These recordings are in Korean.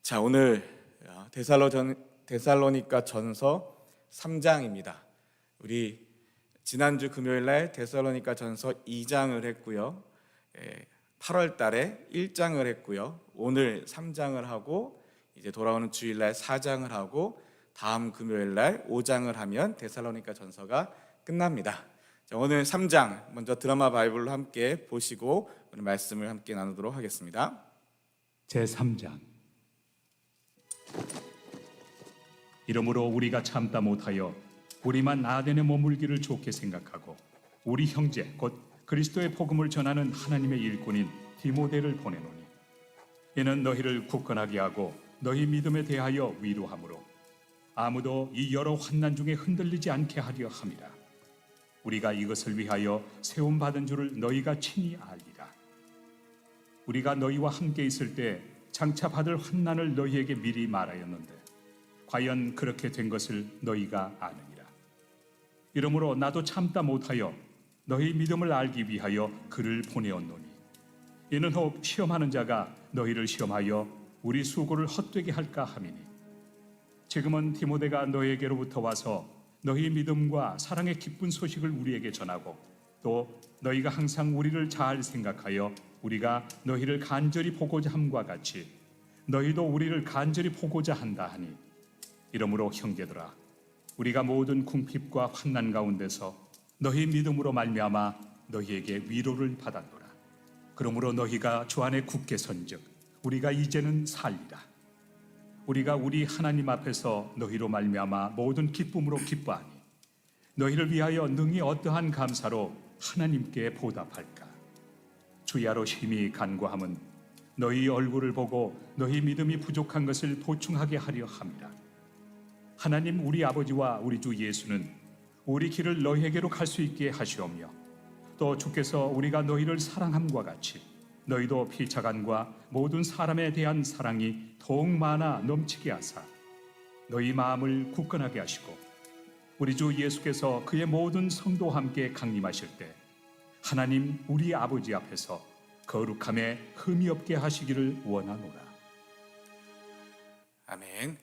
자, 오늘 데살로니가 전서 3장입니다. 우리 지난주 금요일 날 데살로니가 전서 2장을 했고요. 8월 달에 1장을 했고요. 오늘 3장을 하고 이제 돌아오는 주일 날 4장을 하고 다음 금요일 날 5장을 하면 데살로니가 전서가 끝납니다. 자, 오늘 3장 먼저 드라마 바이블로 함께 보시고 오늘 말씀을 함께 나누도록 하겠습니다. 제3장. 이러므로 우리가 참다 못하여 우리만 아덴에 머물기를 좋게 생각하고 우리 형제 곧 그리스도의 복음을 전하는 하나님의 일꾼인 디모데를 보내노니 이는 너희를 굳건하게 하고 너희 믿음에 대하여 위로하므로 아무도 이 여러 환난 중에 흔들리지 않게 하려 함이라. 우리가 이것을 위하여 세움 받은 줄을 너희가 친히 알리라. 우리가 너희와 함께 있을 때 장차 받을 환난을 너희에게 미리 말하였는데 과연 그렇게 된 것을 너희가 아느니라. 이러므로 나도 참다 못하여 너희 믿음을 알기 위하여 그를 보내었노니 이는 혹 시험하는 자가 너희를 시험하여 우리 수고를 헛되게 할까 함이니 지금은 디모데가 너희에게로부터 와서 너희 믿음과 사랑의 기쁜 소식을 우리에게 전하고 또 너희가 항상 우리를 잘 생각하여 우리가 너희를 간절히 보고자 함과 같이 너희도 우리를 간절히 보고자 한다 하니 이러므로 형제들아 우리가 모든 궁핍과 환난 가운데서 너희 믿음으로 말미암아 너희에게 위로를 받았노라. 그러므로 너희가 주 안에 굳게 선즉 우리가 이제는 살리라. 우리가 우리 하나님 앞에서 너희로 말미암아 모든 기쁨으로 기뻐하니 너희를 위하여 능히 어떠한 감사로 하나님께 보답할까. 주야로 심히 간구함은 너희 얼굴을 보고 너희 믿음이 부족한 것을 보충하게 하려 함이라. 하나님 우리 아버지와 우리 주 예수는 우리 길을 너희에게로 갈 수 있게 하시오며 또 주께서 우리가 너희를 사랑함과 같이 너희도 피차간과 모든 사람에 대한 사랑이 더욱 많아 넘치게 하사 너희 마음을 굳건하게 하시고 우리 주 예수께서 그의 모든 성도와 함께 강림하실 때 하나님 우리 아버지 앞에서 거룩함에 흠이 없게 하시기를 원하노라. 아멘.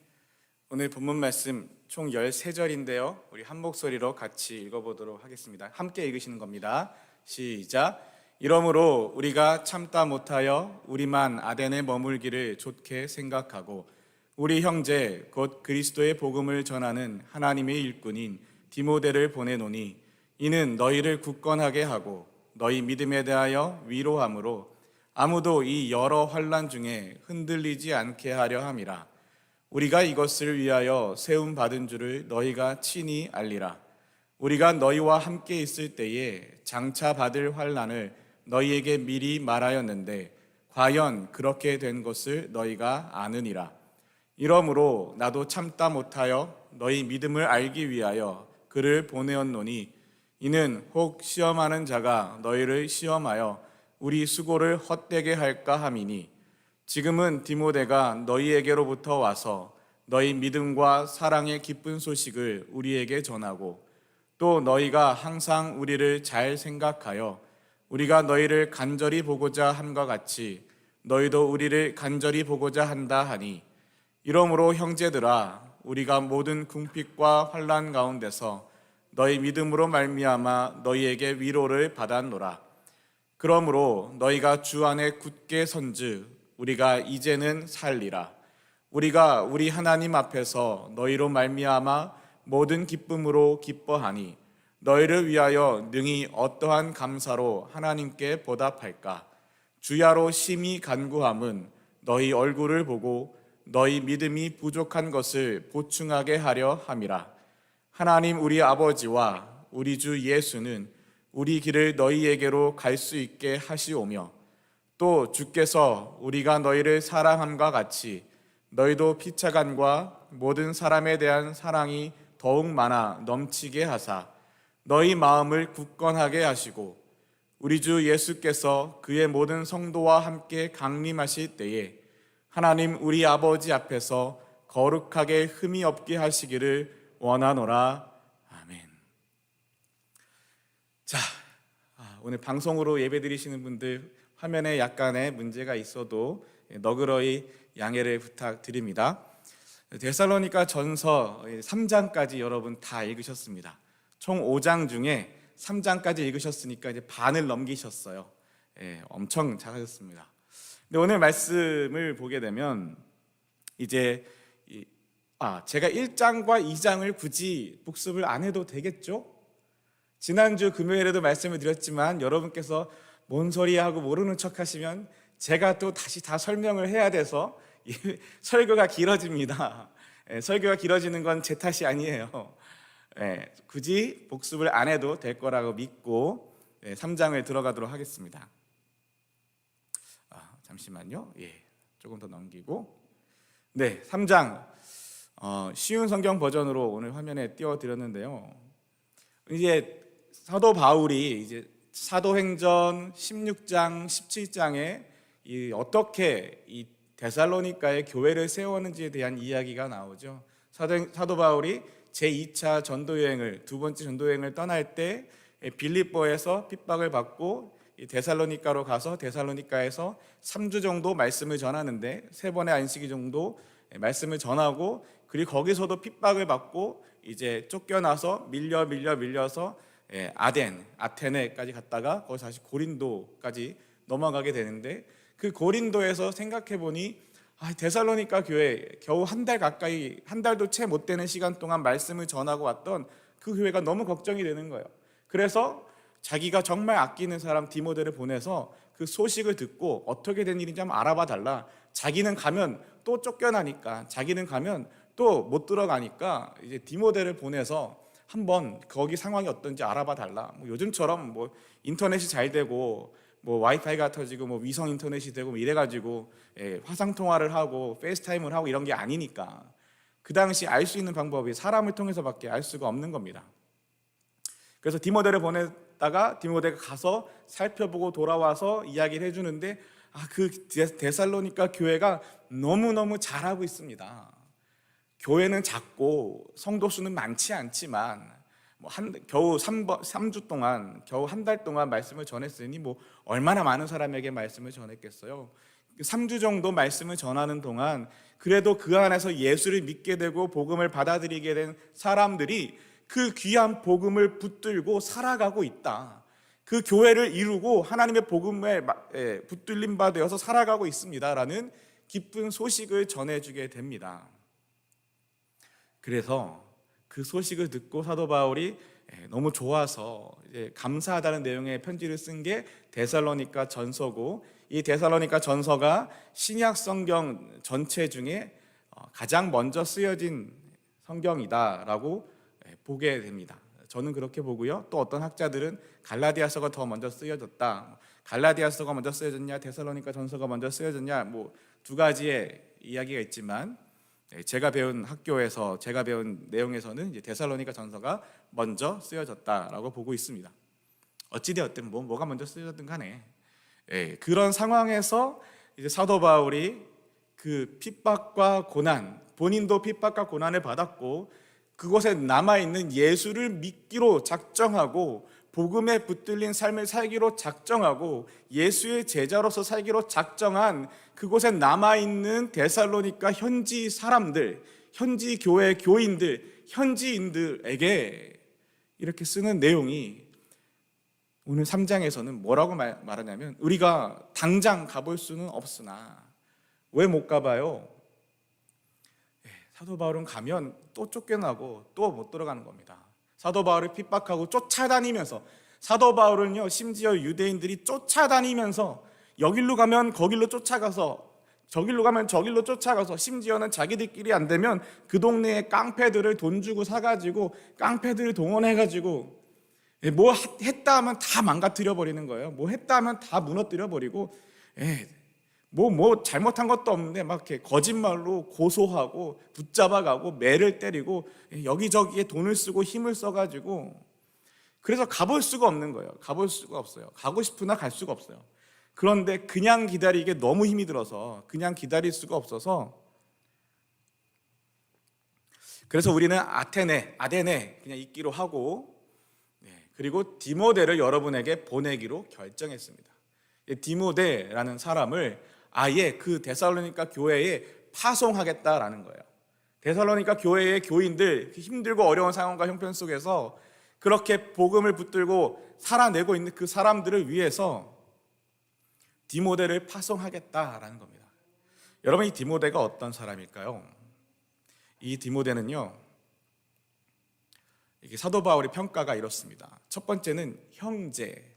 오늘 본문 말씀 총 13절인데요. 우리 한 목소리로 같이 읽어보도록 하겠습니다. 함께 읽으시는 겁니다. 시작. 이러므로 우리가 참다 못하여 우리만 아덴에 머물기를 좋게 생각하고 우리 형제 곧 그리스도의 복음을 전하는 하나님의 일꾼인 디모데를 보내노니 이는 너희를 굳건하게 하고 너희 믿음에 대하여 위로함으로 아무도 이 여러 환난 중에 흔들리지 않게 하려 함이라. 우리가 이것을 위하여 세움 받은 줄을 너희가 친히 알리라. 우리가 너희와 함께 있을 때에 장차 받을 환난을 너희에게 미리 말하였는데 과연 그렇게 된 것을 너희가 아느니라. 이러므로 나도 참다 못하여 너희 믿음을 알기 위하여 그를 보내었노니 이는 혹 시험하는 자가 너희를 시험하여 우리 수고를 헛되게 할까 함이니 지금은 디모데가 너희에게로부터 와서 너희 믿음과 사랑의 기쁜 소식을 우리에게 전하고 또 너희가 항상 우리를 잘 생각하여 우리가 너희를 간절히 보고자 함과 같이 너희도 우리를 간절히 보고자 한다 하니 이러므로 형제들아 우리가 모든 궁핍과 환난 가운데서 너희 믿음으로 말미암아 너희에게 위로를 받았노라. 그러므로 너희가 주 안에 굳게 선즉 우리가 이제는 살리라. 우리가 우리 하나님 앞에서 너희로 말미암아 모든 기쁨으로 기뻐하니 너희를 위하여 능히 어떠한 감사로 하나님께 보답할까. 주야로 심히 간구함은 너희 얼굴을 보고 너희 믿음이 부족한 것을 보충하게 하려 함이라. 하나님 우리 아버지와 우리 주 예수는 우리 길을 너희에게로 갈 수 있게 하시오며 또 주께서 우리가 너희를 사랑함과 같이 너희도 피차간과 모든 사람에 대한 사랑이 더욱 많아 넘치게 하사 너희 마음을 굳건하게 하시고 우리 주 예수께서 그의 모든 성도와 함께 강림하실 때에 하나님 우리 아버지 앞에서 거룩하게 흠이 없게 하시기를 원하노라. 아멘. 자, 오늘 방송으로 예배 드리시는 분들 화면에 약간의 문제가 있어도 너그러이 양해를 부탁드립니다. 데살로니가 전서 3장까지 여러분 다 읽으셨습니다. 총 5장 중에 3장까지 읽으셨으니까 이제 반을 넘기셨어요. 엄청 잘하셨습니다. 근데 오늘 말씀을 보게 되면 이제 제가 1장과 2장을 굳이 복습을 안 해도 되겠죠? 지난주 금요일에도 말씀을 드렸지만 여러분께서 뭔 소리야 하고 모르는 척 하시면 제가 또 다시 다 설명을 해야 돼서 설교가 길어집니다. 설교가 길어지는 건 제 탓이 아니에요. 굳이 복습을 안 해도 될 거라고 믿고 3장을 들어가도록 하겠습니다. 잠시만요. 조금 더 넘기고 3장 쉬운 성경 버전으로 오늘 화면에 띄워드렸는데요. 이제 사도 바울이 이제 사도행전 16장, 17장에 어떻게 이 데살로니가의 교회를 세웠는지에 대한 이야기가 나오죠. 사도 바울이 제2차 전도여행을 두 번째 전도여행을 떠날 때 빌립보에서 핍박을 받고 데살로니가로 가서 데살로니가에서 3주 정도 말씀을 전하는데 3번의 안식일 정도 말씀을 전하고 그리고 거기서도 핍박을 받고 이제 쫓겨나서 밀려서 아테네까지 갔다가 거기서 다시 고린도까지 넘어가게 되는데 그 고린도에서 생각해 보니 데살로니가 교회 겨우 한 달 가까이 한 달도 채 못 되는 시간 동안 말씀을 전하고 왔던 그 교회가 너무 걱정이 되는 거예요. 그래서 자기가 정말 아끼는 사람 디모데를 보내서 그 소식을 듣고 어떻게 된 일인지 한번 알아봐 달라. 자기는 가면 또 쫓겨나니까 자기는 가면 또 못 들어가니까 이제 디모데를 보내서 한번 거기 상황이 어떤지 알아봐 달라. 요즘처럼 인터넷이 잘 되고 와이파이가 터지고 위성 인터넷이 되고 이래가지고 화상 통화를 하고 페이스타임을 하고 이런 게 아니니까 그 당시 알 수 있는 방법이 사람을 통해서밖에 알 수가 없는 겁니다. 그래서 디모데를 보냈다가 디모데가 가서 살펴보고 돌아와서 이야기를 해주는데 그 데살로니가 교회가 너무너무 잘하고 있습니다. 교회는 작고 성도 수는 많지 않지만 겨우 3주 동안 겨우 한 달 동안 말씀을 전했으니 얼마나 많은 사람에게 말씀을 전했겠어요. 3주 정도 말씀을 전하는 동안 그래도 그 안에서 예수를 믿게 되고 복음을 받아들이게 된 사람들이 그 귀한 복음을 붙들고 살아가고 있다. 그 교회를 이루고 하나님의 복음에 붙들림 바 되어서 살아가고 있습니다라는 기쁜 소식을 전해주게 됩니다. 그래서 그 소식을 듣고 사도 바울이 너무 좋아서 이제 감사하다는 내용의 편지를 쓴 게 데살로니가 전서고 이 데살로니가 전서가 신약 성경 전체 중에 가장 먼저 쓰여진 성경이다라고 보게 됩니다. 저는 그렇게 보고요. 또 어떤 학자들은 갈라디아서가 더 먼저 쓰여졌다. 갈라디아서가 먼저 쓰여졌냐, 데살로니가 전서가 먼저 쓰여졌냐, 두 가지의 이야기가 있지만 제가 배운 학교에서 제가 배운 내용에서는 이제 데살로니가 전서가 먼저 쓰여졌다라고 보고 있습니다. 어찌되었든 뭐가 먼저 쓰여졌든 간에 그런 상황에서 이제 사도 바울이 그 핍박과 고난, 본인도 핍박과 고난을 받았고 그곳에 남아있는 예수를 믿기로 작정하고 복음에 붙들린 삶을 살기로 작정하고 예수의 제자로서 살기로 작정한 그곳에 남아있는 데살로니가 현지 사람들, 현지 교회 교인들, 현지인들에게 이렇게 쓰는 내용이 오늘 3장에서는 뭐라고 말하냐면 우리가 당장 가볼 수는 없으나 왜 못 가봐요? 사도 바울은 가면 또 쫓겨나고 또 못 들어가는 겁니다. 사도 바울을 핍박하고 쫓아다니면서 사도 바울은요 심지어 유대인들이 쫓아다니면서 여길로 가면 거길로 쫓아가서 저길로 가면 저길로 쫓아가서 심지어는 자기들끼리 안 되면 그 동네에 깡패들을 돈 주고 사가지고 깡패들을 동원해가지고 뭐 했다 하면 다 망가뜨려 버리는 거예요. 뭐 했다 하면 다 무너뜨려 버리고 뭐 잘못한 것도 없는데 막 이렇게 거짓말로 고소하고 붙잡아가고 매를 때리고 여기저기에 돈을 쓰고 힘을 써가지고 그래서 가볼 수가 없는 거예요. 가볼 수가 없어요. 가고 싶으나 갈 수가 없어요. 그런데 그냥 기다리기에 너무 힘이 들어서 그냥 기다릴 수가 없어서 그래서 우리는 아테네 그냥 있기로 하고 그리고 디모데를 여러분에게 보내기로 결정했습니다. 디모데라는 사람을 아예 그 데살로니가 교회에 파송하겠다라는 거예요. 데살로니가 교회의 교인들, 힘들고 어려운 상황과 형편 속에서 그렇게 복음을 붙들고 살아내고 있는 그 사람들을 위해서 디모데를 파송하겠다라는 겁니다. 여러분, 이 디모데가 어떤 사람일까요? 이 디모데는요, 이게 사도 바울의 평가가 이렇습니다. 첫 번째는 형제.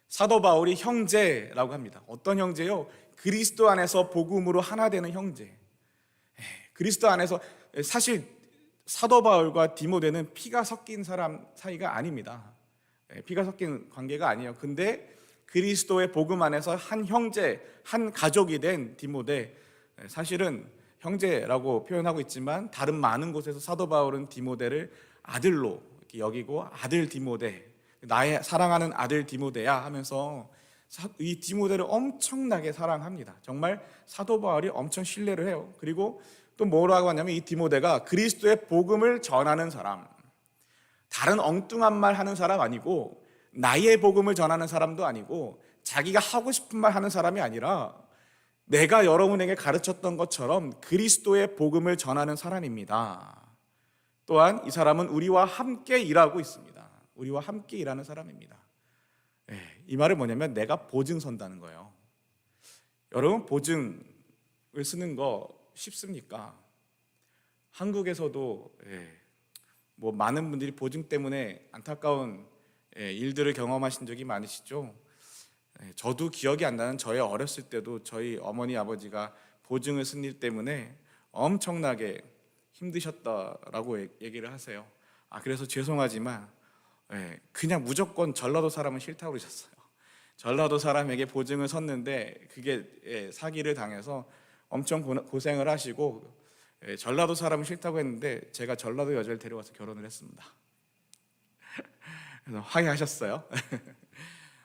사도 바울이 형제라고 합니다. 어떤 형제요? 그리스도 안에서 복음으로 하나 되는 형제. 그리스도 안에서, 사실 사도 바울과 디모데는 피가 섞인 사람 사이가 아닙니다. 피가 섞인 관계가 아니에요. 근데 그리스도의 복음 안에서 한 형제, 한 가족이 된 디모데, 사실은 형제라고 표현하고 있지만 다른 많은 곳에서 사도 바울은 디모데를 아들로 여기고, 아들 디모데, 나의 사랑하는 아들 디모데야 하면서 이 디모데를 엄청나게 사랑합니다. 정말 사도 바울이 엄청 신뢰를 해요. 그리고 또 뭐라고 하냐면 이 디모데가 그리스도의 복음을 전하는 사람, 다른 엉뚱한 말 하는 사람 아니고, 나의 복음을 전하는 사람도 아니고, 자기가 하고 싶은 말 하는 사람이 아니라 내가 여러분에게 가르쳤던 것처럼 그리스도의 복음을 전하는 사람입니다. 또한 이 사람은 우리와 함께 일하고 있습니다. 우리와 함께 일하는 사람입니다. 이 말은 뭐냐면 내가 보증 선다는 거예요. 여러분, 보증을 쓰는 거 쉽습니까? 한국에서도 뭐 많은 분들이 보증 때문에 안타까운 일들을 경험하신 적이 많으시죠? 저도 기억이 안 나는 저의 어렸을 때도 저희 어머니 아버지가 보증을 쓴 일 때문에 엄청나게 힘드셨다라고 얘기를 하세요. 그래서 죄송하지만 그냥 무조건 전라도 사람은 싫다고 그러셨어요. 전라도 사람에게 보증을 섰는데 그게 사기를 당해서 엄청 고생을 하시고, 전라도 사람은 싫다고 했는데 제가 전라도 여자를 데려와서 결혼을 했습니다. 그래서 화해하셨어요.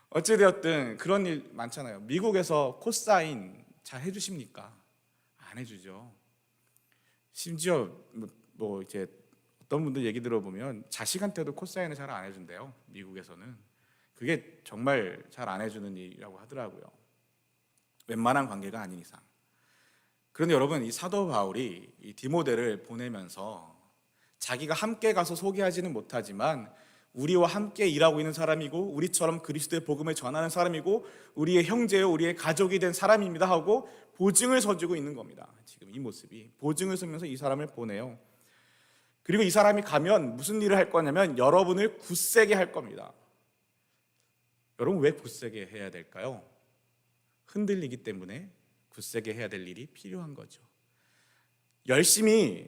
어찌되었든 그런 일 많잖아요. 미국에서 코사인 잘 해주십니까? 안 해주죠. 심지어 뭐 이제 어떤 분들 얘기 들어보면 자식한테도 코사인을 잘 안 해준대요. 미국에서는. 그게 정말 잘 안 해주는 일이라고 하더라고요. 웬만한 관계가 아닌 이상. 그런데 여러분, 이 사도 바울이 이 디모데를 보내면서 자기가 함께 가서 소개하지는 못하지만 우리와 함께 일하고 있는 사람이고, 우리처럼 그리스도의 복음을 전하는 사람이고, 우리의 형제요, 우리의 가족이 된 사람입니다 하고 보증을 서주고 있는 겁니다. 지금 이 모습이 보증을 서면서 이 사람을 보내요. 그리고 이 사람이 가면 무슨 일을 할 거냐면 여러분을 굳세게 할 겁니다. 여러분, 왜 굳세게 해야 될까요? 흔들리기 때문에 굳세게 해야 될 일이 필요한 거죠. 열심히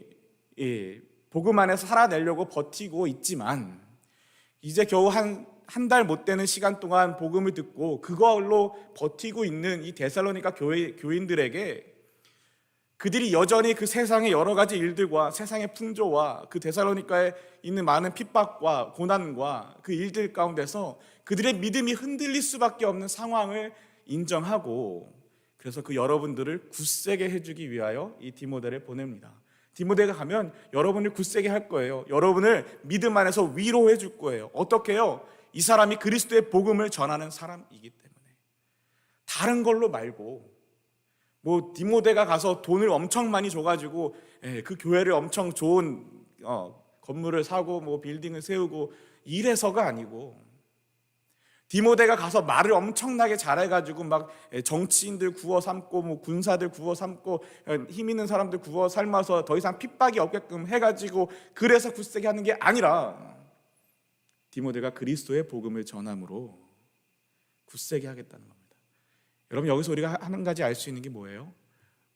복음 안에서 살아내려고 버티고 있지만 이제 겨우 한 달 못 되는 시간 동안 복음을 듣고 그걸로 버티고 있는 이 데살로니가 교인들에게 그들이 여전히 그 세상의 여러 가지 일들과 세상의 풍조와 그 데살로니가에 있는 많은 핍박과 고난과 그 일들 가운데서 그들의 믿음이 흔들릴 수밖에 없는 상황을 인정하고, 그래서 그 여러분들을 굳세게 해주기 위하여 이 디모데를 보냅니다. 디모데가 가면 여러분을 굳세게 할 거예요. 여러분을 믿음 안에서 위로해 줄 거예요. 어떻게 해요? 이 사람이 그리스도의 복음을 전하는 사람이기 때문에. 다른 걸로 말고, 뭐 디모데가 가서 돈을 엄청 많이 줘가지고 그 교회를 엄청 좋은 건물을 사고 뭐 빌딩을 세우고 이래서가 아니고, 디모데가 가서 말을 엄청나게 잘해가지고 막 정치인들 구워 삼고 뭐 군사들 구워 삼고 힘 있는 사람들 구워 삶아서 더 이상 핍박이 없게끔 해가지고 그래서 굳세게 하는 게 아니라, 디모데가 그리스도의 복음을 전함으로 굳세게 하겠다는 겁니다. 여러분, 여기서 우리가 한 가지 알 수 있는 게 뭐예요?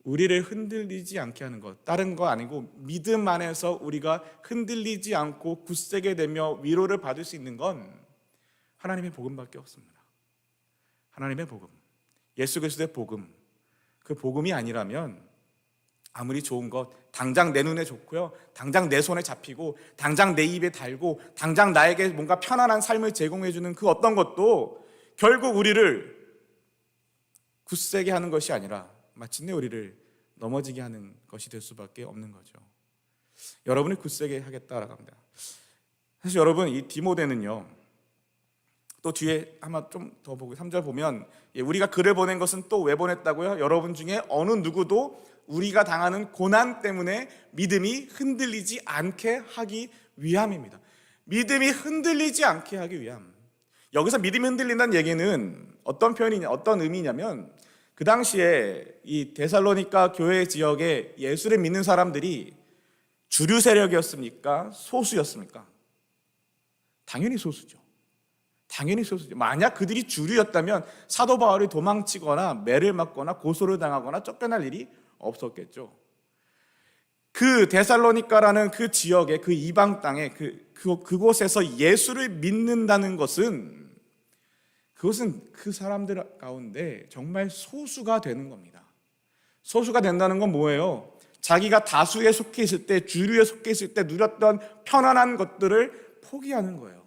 우리를 흔들리지 않게 하는 것, 다른 거 아니고 믿음 안에서 우리가 흔들리지 않고 굳세게 되며 위로를 받을 수 있는 건 하나님의 복음밖에 없습니다. 하나님의 복음, 예수 그리스도의 복음. 그 복음이 아니라면 아무리 좋은 것, 당장 내 눈에 좋고요, 당장 내 손에 잡히고, 당장 내 입에 달고, 당장 나에게 뭔가 편안한 삶을 제공해주는 그 어떤 것도 결국 우리를 굳세게 하는 것이 아니라 마침내 우리를 넘어지게 하는 것이 될 수밖에 없는 거죠. 여러분을 굳세게 하겠다라고 합니다. 사실 여러분, 이 디모데는요, 또 뒤에 아마 좀 더 보고 3절 보면 우리가 그를 보낸 것은 또 왜 보냈다고요? 여러분 중에 어느 누구도 우리가 당하는 고난 때문에 믿음이 흔들리지 않게 하기 위함입니다. 믿음이 흔들리지 않게 하기 위함. 여기서 믿음이 흔들린다는 얘기는 어떤 표현이냐, 어떤 의미냐면 그 당시에 이 데살로니가 교회 지역에 예수를 믿는 사람들이 주류 세력이었습니까? 소수였습니까? 당연히 소수죠. 당연히 소수죠. 만약 그들이 주류였다면 사도 바울이 도망치거나 매를 맞거나 고소를 당하거나 쫓겨날 일이 없었겠죠. 그 데살로니가라는 그 지역의 그 이방 땅에 그곳에서 예수를 믿는다는 것은 그것은 그 사람들 가운데 정말 소수가 되는 겁니다. 소수가 된다는 건 뭐예요? 자기가 다수에 속해 있을 때, 주류에 속해 있을 때 누렸던 편안한 것들을 포기하는 거예요.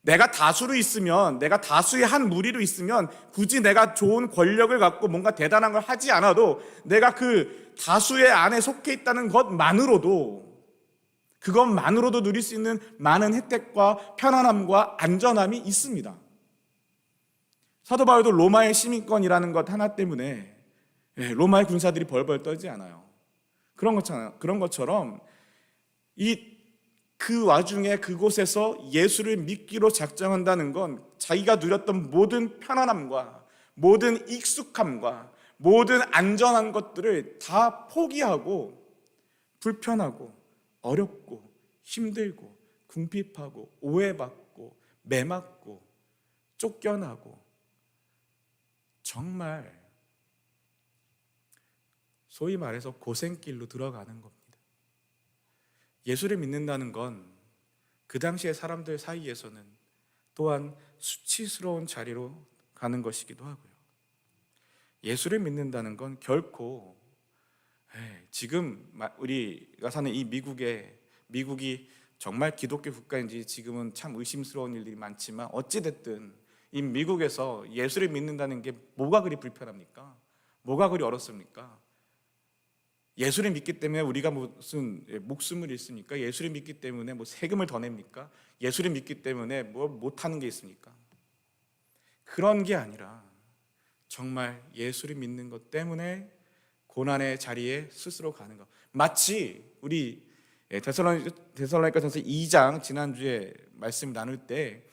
내가 다수로 있으면, 내가 다수의 한 무리로 있으면 굳이 내가 좋은 권력을 갖고 뭔가 대단한 걸 하지 않아도 내가 그 다수의 안에 속해 있다는 그것만으로도 누릴 수 있는 많은 혜택과 편안함과 안전함이 있습니다. 사도 바울도 로마의 시민권이라는 것 하나 때문에 로마의 군사들이 벌벌 떨지 않아요. 그런 것처럼 그 와중에 그곳에서 예수를 믿기로 작정한다는 건 자기가 누렸던 모든 편안함과 모든 익숙함과 모든 안전한 것들을 다 포기하고 불편하고 어렵고 힘들고 궁핍하고 오해받고 매맞고 쫓겨나고 정말 소위 말해서 고생길로 들어가는 겁니다. 예수를 믿는다는 건 그 당시의 사람들 사이에서는 또한 수치스러운 자리로 가는 것이기도 하고요. 예수를 믿는다는 건 결코 지금 우리가 사는 이 미국이 정말 기독교 국가인지 지금은 참 의심스러운 일들이 많지만 어찌됐든 이 미국에서 예수를 믿는다는 게 뭐가 그리 불편합니까? 뭐가 그리 어렵습니까? 예수를 믿기 때문에 우리가 무슨 목숨을 잃습니까? 예수를 믿기 때문에 뭐 세금을 더 냅니까? 예수를 믿기 때문에 뭐 못하는 게 있습니까? 그런 게 아니라 정말 예수를 믿는 것 때문에 고난의 자리에 스스로 가는 것. 마치 우리 데살로니가전서 2장 지난주에 말씀 나눌 때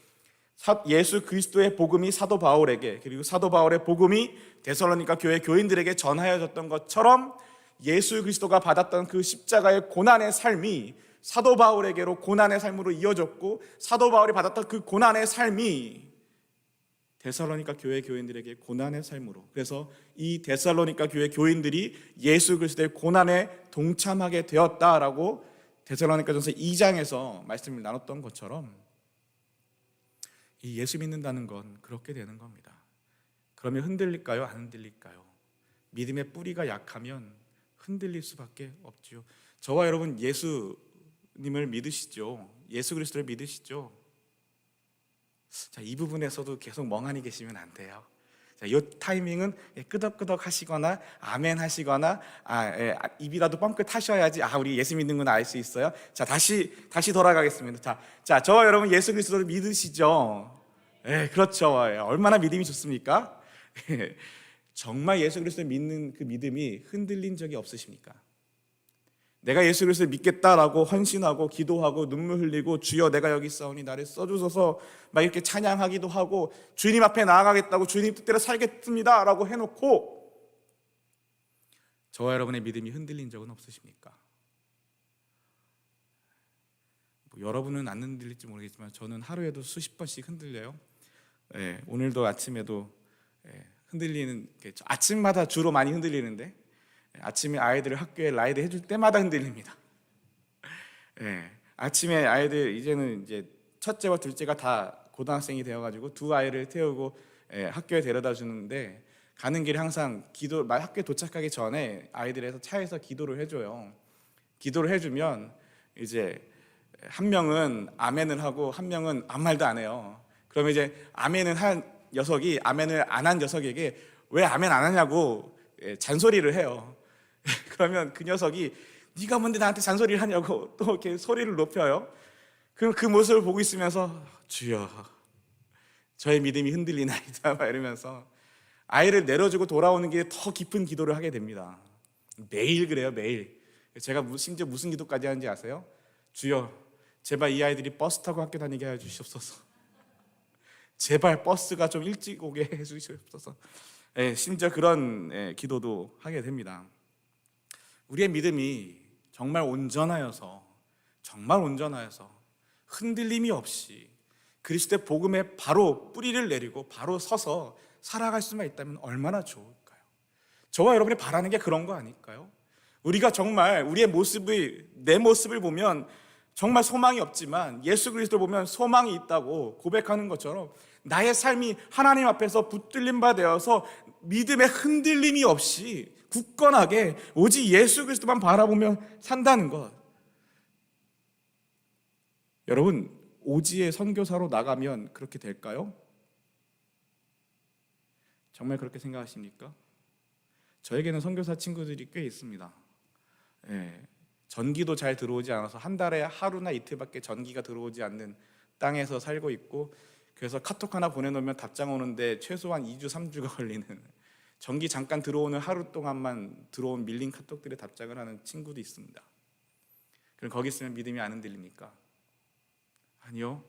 예수 그리스도의 복음이 사도 바울에게 그리고 사도 바울의 복음이 데살로니가 교회 교인들에게 전하여졌던 것처럼 예수 그리스도가 받았던 그 십자가의 고난의 삶이 사도 바울에게로 고난의 삶으로 이어졌고 사도 바울이 받았던 그 고난의 삶이 데살로니가 교회 교인들에게 고난의 삶으로, 그래서 이 데살로니가 교회 교인들이 예수 그리스도의 고난에 동참하게 되었다라고 데살로니가전서 2장에서 말씀을 나눴던 것처럼 이 예수 믿는다는 건 그렇게 되는 겁니다. 그러면 흔들릴까요? 안 흔들릴까요? 믿음의 뿌리가 약하면 흔들릴 수밖에 없지요. 저와 여러분 예수님을 믿으시죠? 예수 그리스도를 믿으시죠? 자, 이 부분에서도 계속 멍하니 계시면 안 돼요. 자, 이 타이밍은 끄덕끄덕 하시거나 아멘 하시거나 입이라도 뻥끗 하셔야지 우리 예수 믿는구나 알 수 있어요. 자, 다시 돌아가겠습니다. 자, 저와 여러분 예수 그리스도를 믿으시죠? 그렇죠. 얼마나 믿음이 좋습니까? 정말 예수 그리스도를 믿는 그 믿음이 흔들린 적이 없으십니까? 내가 예수 그리스도를 믿겠다라고 헌신하고 기도하고 눈물 흘리고 주여 내가 여기 있사오니 나를 써주소서 막 이렇게 찬양하기도 하고 주님 앞에 나아가겠다고 주님 뜻대로 살겠습니다 라고 해놓고 저와 여러분의 믿음이 흔들린 적은 없으십니까? 여러분은 안 흔들릴지 모르겠지만 저는 하루에도 수십 번씩 흔들려요. 오늘도 아침에도 흔들리는 게 아침마다 주로 많이 흔들리는데 아침에 아이들을 학교에 라이드 해줄 때마다 흔들립니다. 아침에 아이들 이제는 이제 첫째와 둘째가 다 고등학생이 되어가지고 두 아이를 태우고 학교에 데려다 주는데 가는 길에 항상 학교에 도착하기 전에 아이들에서 차에서 기도를 해줘요. 기도를 해주면 이제 한 명은 아멘을 하고 한 명은 아무 말도 안 해요. 그러면 이제 아멘을 한 녀석이 아멘을 안 한 녀석에게 왜 아멘 안 하냐고 잔소리를 해요. 그러면 그 녀석이 네가 뭔데 나한테 잔소리를 하냐고 또 이렇게 소리를 높여요. 그럼 그 모습을 보고 있으면서 주여 저의 믿음이 흔들리나이다 막 이러면서 아이를 내려주고 돌아오는 길에 더 깊은 기도를 하게 됩니다. 매일 그래요, 매일. 제가 심지어 무슨 기도까지 하는지 아세요? 주여, 제발 이 아이들이 버스 타고 학교 다니게 해 주시옵소서. 제발 버스가 좀 일찍 오게 해 주시옵소서. 심지어 그런 기도도 하게 됩니다. 우리의 믿음이 정말 온전하여서 흔들림이 없이 그리스도의 복음에 바로 뿌리를 내리고 바로 서서 살아갈 수만 있다면 얼마나 좋을까요? 저와 여러분이 바라는 게 그런 거 아닐까요? 우리가 정말 우리의 모습을, 내 모습을 보면 정말 소망이 없지만 예수 그리스도를 보면 소망이 있다고 고백하는 것처럼 나의 삶이 하나님 앞에서 붙들림 바 되어서 믿음의 흔들림이 없이 굳건하게 오직 예수 그리스도만 바라보며 산다는 것. 여러분, 오지의 선교사로 나가면 그렇게 될까요? 정말 그렇게 생각하십니까? 저에게는 선교사 친구들이 꽤 있습니다. 전기도 잘 들어오지 않아서 한 달에 하루나 이틀밖에 전기가 들어오지 않는 땅에서 살고 있고, 그래서 카톡 하나 보내놓으면 답장 오는데 최소한 2주, 3주가 걸리는, 전기 잠깐 들어오는 하루 동안만 들어온 밀린 카톡들에 답장을 하는 친구도 있습니다. 그럼 거기 있으면 믿음이 안 흔들립니까? 아니요.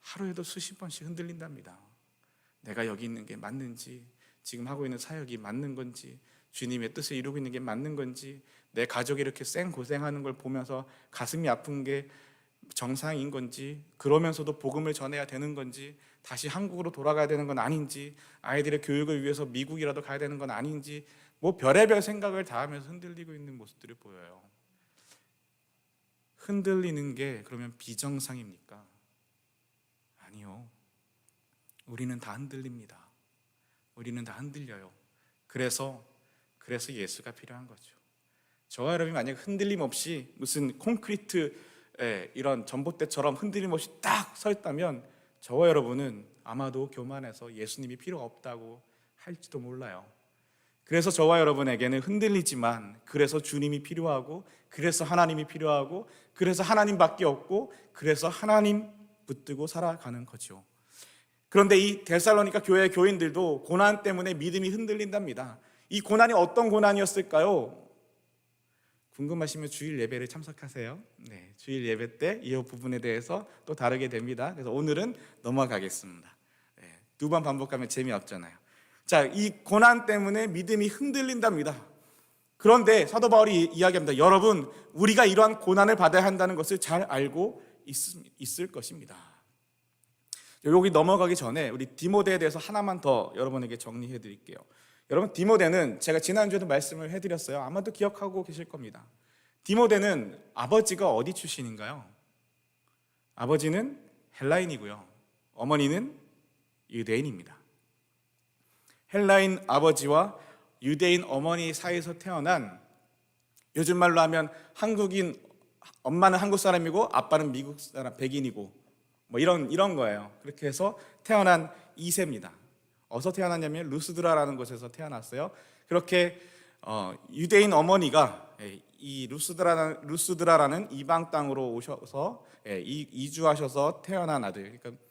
하루에도 수십 번씩 흔들린답니다. 내가 여기 있는 게 맞는지, 지금 하고 있는 사역이 맞는 건지, 주님의 뜻을 이루고 있는 게 맞는 건지, 내 가족이 이렇게 고생하는 걸 보면서 가슴이 아픈 게 정상인 건지, 그러면서도 복음을 전해야 되는 건지, 다시 한국으로 돌아가야 되는 건 아닌지, 아이들의 교육을 위해서 미국이라도 가야 되는 건 아닌지, 뭐 별의별 생각을 다 하면서 흔들리고 있는 모습들이 보여요. 흔들리는 게 그러면 비정상입니까? 아니요. 우리는 다 흔들립니다. 우리는 다 흔들려요. 그래서 예수가 필요한 거죠. 저와 여러분이 만약 흔들림 없이 무슨 콘크리트 이런 전봇대처럼 흔들림 없이 딱 서 있다면 저와 여러분은 아마도 교만해서 예수님이 필요가 없다고 할지도 몰라요. 그래서 저와 여러분에게는 흔들리지만 그래서 주님이 필요하고, 그래서 하나님이 필요하고, 그래서 하나님밖에 없고, 그래서 하나님 붙들고 살아가는 거죠. 그런데 이 데살로니가 교회 교인들도 고난 때문에 믿음이 흔들린답니다. 이 고난이 어떤 고난이었을까요? 궁금하시면 주일 예배를 참석하세요. 주일 예배 때 이 부분에 대해서 또 다루게 됩니다. 그래서 오늘은 넘어가겠습니다. 2번 반복하면 재미없잖아요. 자, 이 고난 때문에 믿음이 흔들린답니다. 그런데 사도 바울이 이야기합니다. 여러분, 우리가 이러한 고난을 받아야 한다는 것을 잘 알고 있을 것입니다. 여기 넘어가기 전에 우리 디모데에 대해서 하나만 더 여러분에게 정리해 드릴게요. 여러분, 디모데는 제가 지난주에도 말씀을 해드렸어요. 아마도 기억하고 계실 겁니다. 디모데는 아버지가 어디 출신인가요? 아버지는 헬라인이고요, 어머니는 유대인입니다. 헬라인 아버지와 유대인 어머니 사이에서 태어난, 요즘 말로 하면 한국인, 엄마는 한국 사람이고 아빠는 미국 사람, 백인이고 뭐 이런 거예요. 그렇게 해서 태어난 2세입니다. 어디서 태어났냐면 루스드라라는 곳에서 태어났어요. 그렇게 유대인 어머니가 이 루스드라라는 이방 땅으로 오셔서 이주하셔서 태어난 아들, 그러니까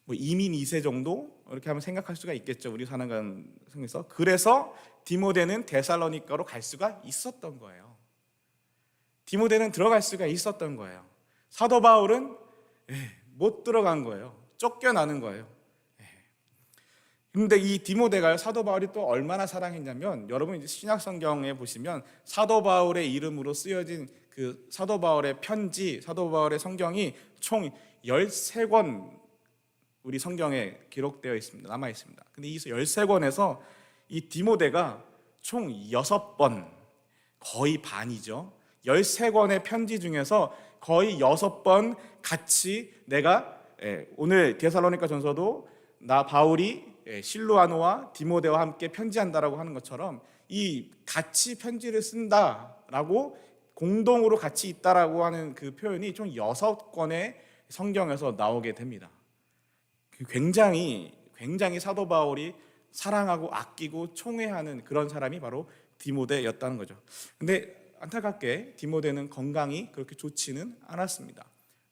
뭐 이민 2세 정도 이렇게 하면 생각할 수가 있겠죠, 우리 사는 가정에서. 그래서 디모데는 데살로니가로 갈 수가 있었던 거예요. 디모데는 들어갈 수가 있었던 거예요. 사도 바울은 못 들어간 거예요. 쫓겨나는 거예요. 그런데 이 디모데가 사도 바울이 또 얼마나 사랑했냐면, 여러분 이제 신약 성경에 보시면 사도 바울의 이름으로 쓰여진 그 사도 바울의 편지, 사도 바울의 성경이 총 13권 우리 성경에 기록되어 있습니다. 남아 있습니다. 근데 이 13권에서 이 디모데가 총 6번, 거의 반이죠. 13권의 편지 중에서 거의 6번 같이 내가 오늘 데살로니가 전서도 나 바울이 실로아노와 디모데와 함께 편지한다라고 하는 것처럼 이 같이 편지를 쓴다라고, 공동으로 같이 있다라고 하는 그 표현이 총 6권의 성경에서 나오게 됩니다. 굉장히 사도 바울이 사랑하고 아끼고 총애하는 그런 사람이 바로 디모데였다는 거죠. 근데 안타깝게 디모데는 건강이 그렇게 좋지는 않았습니다.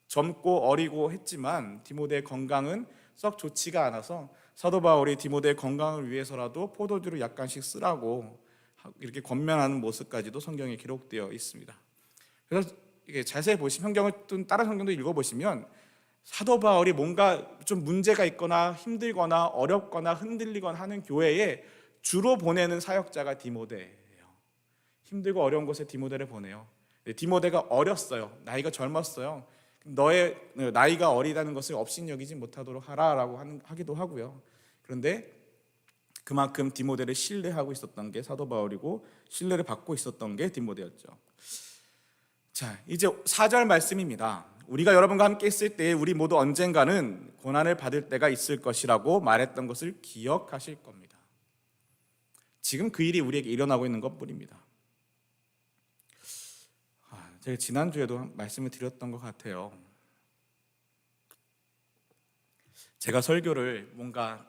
젊고 어리고 했지만 디모데의 건강은 썩 좋지가 않아서 사도 바울이 디모데의 건강을 위해서라도 포도주를 약간씩 쓰라고 이렇게 권면하는 모습까지도 성경에 기록되어 있습니다. 그래서 이게 자세히 보시면 성경을 또 다른 성경도 읽어보시면 사도 바울이 뭔가 좀 문제가 있거나 힘들거나 어렵거나 흔들리거나 하는 교회에 주로 보내는 사역자가 디모데예요. 힘들고 어려운 곳에 디모데를 보내요. 디모데가 어렸어요. 나이가 젊었어요. 너의 나이가 어리다는 것을 업신여기지 못하도록 하라라고 하기도 하고요. 그런데 그만큼 디모데를 신뢰하고 있었던 게 사도 바울이고 신뢰를 받고 있었던 게 디모데였죠. 자, 이제 4절 말씀입니다. 우리가 여러분과 함께 있을 때 우리 모두 언젠가는 고난을 받을 때가 있을 것이라고 말했던 것을 기억하실 겁니다. 지금 그 일이 우리에게 일어나고 있는 것뿐입니다. 제가 지난주에도 말씀을 드렸던 것 같아요. 제가 설교를 뭔가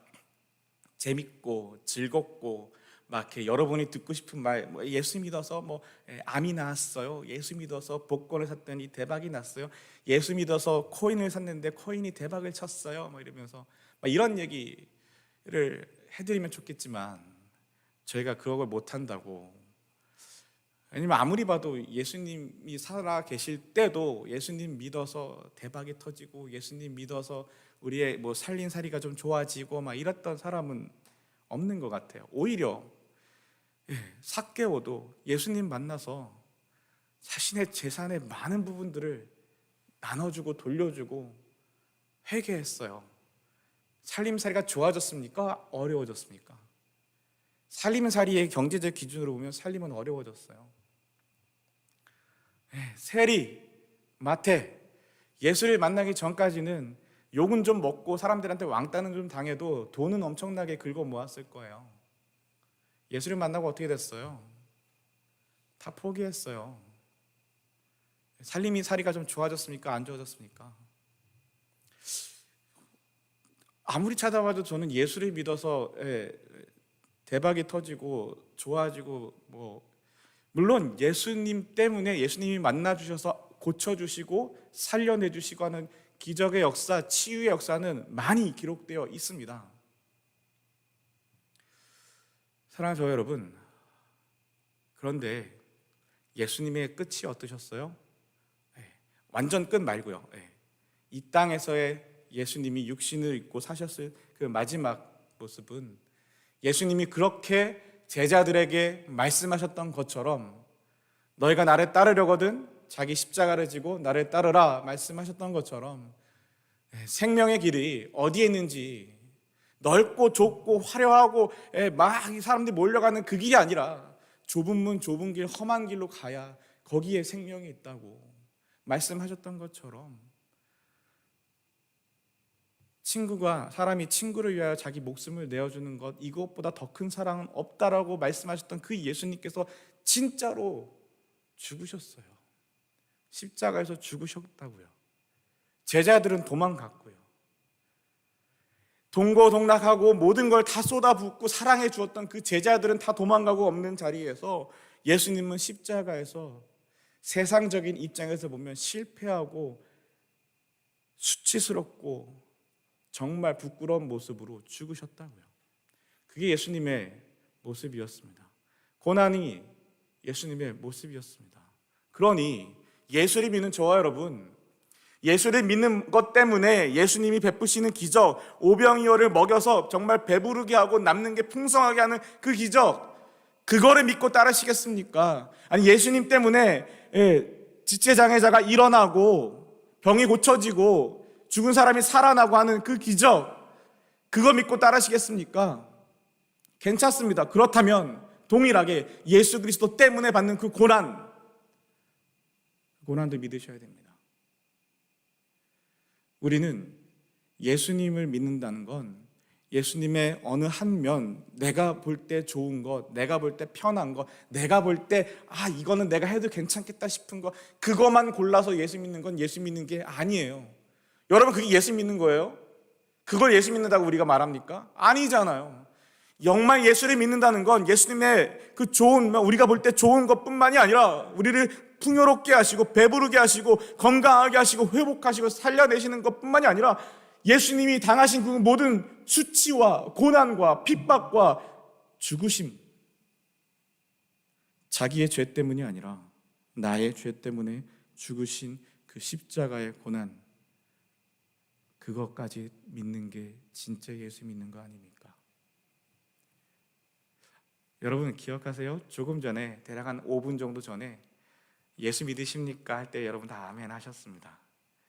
재밌고 즐겁고 막 이렇게 여러분이 듣고 싶은 말, 예수 믿어서 암이 나았어요. 예수 믿어서 복권을 샀더니 대박이 났어요. 예수 믿어서 코인을 샀는데 코인이 대박을 쳤어요. 이러면서 이런 얘기를 해드리면 좋겠지만 저희가 그런 걸 못 한다고. 아니면 아무리 봐도 예수님이 살아 계실 때도 예수님 믿어서 대박이 터지고 예수님 믿어서 우리의 살림살이가 좀 좋아지고 이랬던 사람은 없는 것 같아요. 오히려 삭개오도 예수님 만나서 자신의 재산의 많은 부분들을 나눠주고 돌려주고 회개했어요. 살림살이가 좋아졌습니까? 어려워졌습니까? 살림살이의 경제적 기준으로 보면 살림은 어려워졌어요. 세리, 마태, 예수를 만나기 전까지는 욕은 좀 먹고 사람들한테 왕따는 좀 당해도 돈은 엄청나게 긁어 모았을 거예요. 예수를 만나고 어떻게 됐어요? 다 포기했어요. 살림살이가 좀 좋아졌습니까? 안 좋아졌습니까? 아무리 찾아봐도 저는 예수를 믿어서 대박이 터지고 좋아지고 물론 예수님 때문에 예수님이 만나주셔서 고쳐주시고 살려내주시고 하는 기적의 역사, 치유의 역사는 많이 기록되어 있습니다. 사랑하는 저 여러분, 그런데 예수님의 끝이 어떠셨어요? 완전 끝 말고요. 이 땅에서의 예수님이 육신을 입고 사셨을 그 마지막 모습은 예수님이 그렇게 제자들에게 말씀하셨던 것처럼 너희가 나를 따르려거든 자기 십자가를 지고 나를 따르라 말씀하셨던 것처럼 생명의 길이 어디에 있는지 넓고 좁고 화려하고 막 사람들이 몰려가는 그 길이 아니라 좁은 문 좁은 길 험한 길로 가야 거기에 생명이 있다고 말씀하셨던 것처럼 사람이 친구를 위하여 자기 목숨을 내어주는 것 이것보다 더 큰 사랑은 없다라고 말씀하셨던 그 예수님께서 진짜로 죽으셨어요. 십자가에서 죽으셨다고요. 제자들은 도망갔고요. 동고동락하고 모든 걸 다 쏟아붓고 사랑해 주었던 그 제자들은 다 도망가고 없는 자리에서 예수님은 십자가에서 세상적인 입장에서 보면 실패하고 수치스럽고 정말 부끄러운 모습으로 죽으셨다고요. 그게 예수님의 모습이었습니다. 고난이 예수님의 모습이었습니다. 그러니 예수를 믿는 저와 여러분, 예수를 믿는 것 때문에 예수님이 베푸시는 기적, 오병이어를 먹여서 정말 배부르게 하고 남는 게 풍성하게 하는 그 기적, 그거를 믿고 따르시겠습니까? 아니 예수님 때문에 지체장애자가 일어나고 병이 고쳐지고 죽은 사람이 살아나고 하는 그 기적, 그거 믿고 따르시겠습니까? 괜찮습니다. 그렇다면 동일하게 예수 그리스도 때문에 받는 그 고난도 믿으셔야 됩니다. 우리는 예수님을 믿는다는 건 예수님의 어느 한 면, 내가 볼 때 좋은 것, 내가 볼 때 편한 것, 내가 볼 때 이거는 내가 해도 괜찮겠다 싶은 것, 그것만 골라서 예수 믿는 건 예수 믿는 게 아니에요. 여러분, 그게 예수 믿는 거예요? 그걸 예수 믿는다고 우리가 말합니까? 아니잖아요. 정말 예수를 믿는다는 건 예수님의 그 좋은, 우리가 볼 때 좋은 것뿐만이 아니라 우리를 풍요롭게 하시고 배부르게 하시고 건강하게 하시고 회복하시고 살려내시는 것뿐만이 아니라 예수님이 당하신 그 모든 수치와 고난과 핍박과 죽으심, 자기의 죄 때문이 아니라 나의 죄 때문에 죽으신 그 십자가의 고난, 그것까지 믿는 게 진짜 예수 믿는 거 아닙니까? 여러분 기억하세요? 조금 전에 대략 한 5분 정도 전에 예수 믿으십니까? 할 때 여러분 다 아멘 하셨습니다.